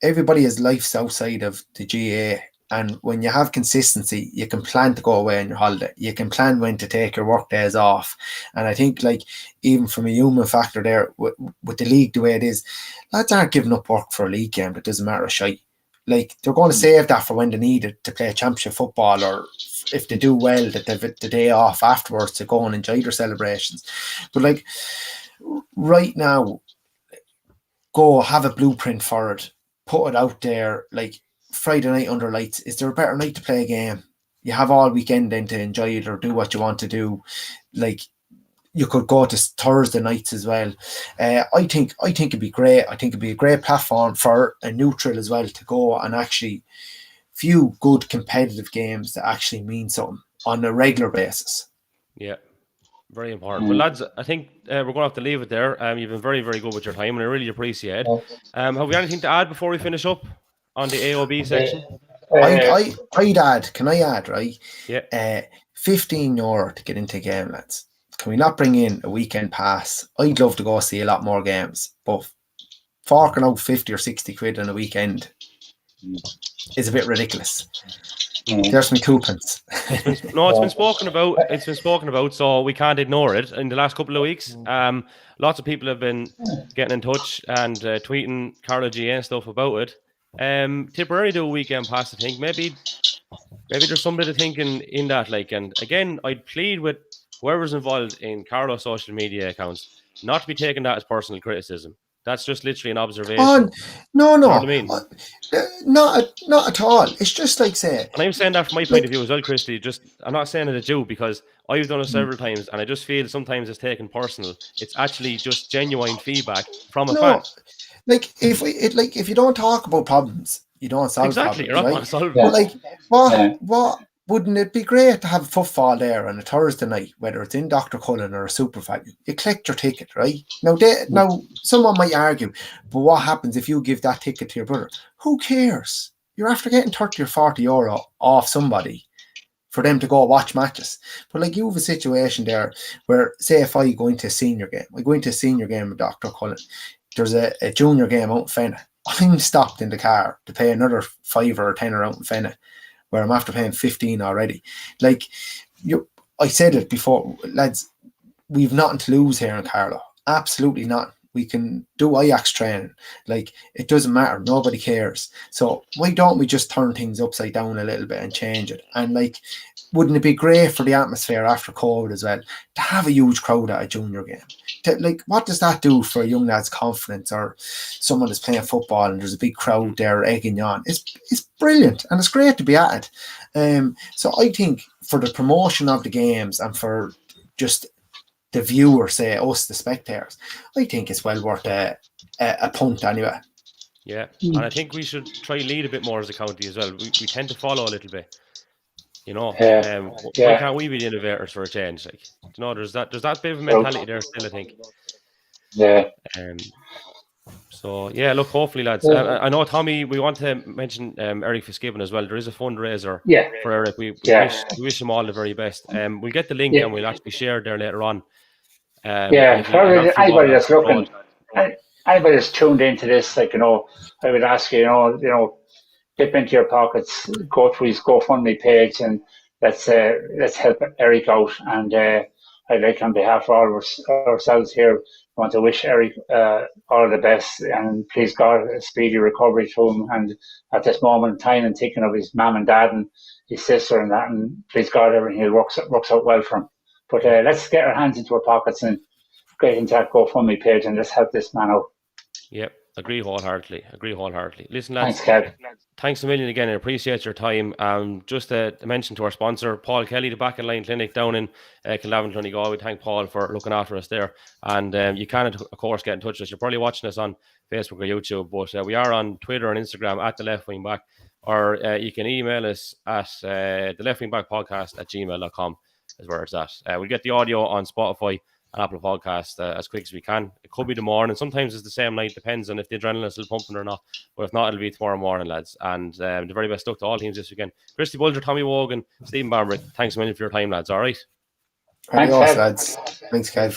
Everybody has lives outside of the GA. And when you have consistency, you can plan to go away on your holiday. You can plan when to take your work days off. And I think, even from a human factor there, with the league the way it is, lads aren't giving up work for a league game that doesn't matter a shite. They're going to save that for when they need it to play championship football, or if they do well, that they've the day off afterwards to go and enjoy their celebrations. But right now, go have a blueprint for it, put it out there, Friday night under lights. Is there a better night to play a game? You have all weekend then to enjoy it or do what you want to do. You could go to Thursday nights as well. I think it'd be great. I think it'd be a great platform for a neutral as well to go and actually few good competitive games that actually mean something on a regular basis. Yeah. Very important. Well, lads, I think we're going to have to leave it there. You've been very, very good with your time, and I really appreciate it. Have we anything to add before we finish up on the AOB section? Can I add, right? Yeah. €15 to get into a game, lads. Can we not bring in a weekend pass? I'd love to go see a lot more games, but forking out 50 or 60 quid on a weekend is a bit ridiculous. There's some coupons. It's been spoken about. It's been spoken about, so we can't ignore it. In the last couple of weeks, lots of people have been getting in touch and tweeting Carlow GA and stuff about it. Tipperary do a weekend pass, I think. Maybe there's somebody to think in that. And again, I'd plead with whoever's involved in Carlow social media accounts not to be taking that as personal criticism. That's just literally an observation. No. You know what I mean? Not at all. It's just say. And I'm saying that from my point of view as well, Christy. I'm not saying it as you, because I've done it several times, and I just feel sometimes it's taken personal. It's actually just genuine feedback from a fan. If you don't talk about problems, you don't solve problems. Exactly, you're not going to solve them. What wouldn't it be great to have football there on a Thursday night, whether it's in Dr. Cullen or a super value? You collect your ticket, right? Now someone might argue, but what happens if you give that ticket to your brother? Who cares? You're after getting 30 or 40 euro off somebody for them to go watch matches. But you have a situation there where, say, if I go into a senior game, with Dr. Cullen, there's a junior game out in Fenna. I'm stopped in the car to pay another £5 or £10 out in Fenna, where I'm after paying 15 already. I said it before, lads, we've nothing to lose here in Carlow. Absolutely not. We can do Ajax training. It doesn't matter. Nobody cares. So why don't we just turn things upside down a little bit and change it? And wouldn't it be great for the atmosphere after COVID as well to have a huge crowd at a junior game? What does that do for a young lad's confidence, or someone that's playing football and there's a big crowd there egging you on? It's brilliant, and it's great to be at it. So I think for the promotion of the games and for just the viewer, say us, the spectators, I think it's well worth a punt anyway. Yeah, and I think we should try lead a bit more as a county as well. We tend to follow a little bit, you know. Why can't we be the innovators for a change? Like, you know, there's that bit of a mentality there still, I think. Yeah. So yeah, look, hopefully, lads. I know, Tommy, we want to mention Eric Fitzgibbon as well. There is a fundraiser for Eric. We wish him all the very best. We'll get the link and we'll actually share it there later on. Anybody that's looking, anybody that's tuned into this, like, you know, I would ask you, you know, dip into your pockets, go to his GoFundMe page, and let's help Eric out. And I'd like, on behalf of all of ourselves here, I want to wish Eric all the best, and please God, a speedy recovery to him. And at this moment in time, and thinking of his mum and dad and his sister and that, and please God, everything works out well for him. But let's get our hands into our pockets and get into that GoFundMe page, and let's help this man out. Yep, agree wholeheartedly. Listen, lads, thanks, Kev. Thanks a million again. I appreciate your time. Just a mention to our sponsor, Paul Kelly, the Back and Line Clinic down in Killavin, Donegal. We thank Paul for looking after us there. And you can, of course, get in touch with us. You're probably watching us on Facebook or YouTube, but we are on Twitter and Instagram at The Left Wing Back, or you can email us at theleftwingbackpodcast@gmail.com is where it's at. We'll get the audio on Spotify and Apple Podcast as quick as we can. It could be the morning. Sometimes it's the same night. Depends on if the adrenaline is still pumping or not. But if not, it'll be tomorrow morning, lads. And the very best luck to all teams this weekend. Christy Bolger, Tommy Wogan, Stephen Bambrick, thanks a million for your time, lads. All right. Adios, lads. Thanks, Kev.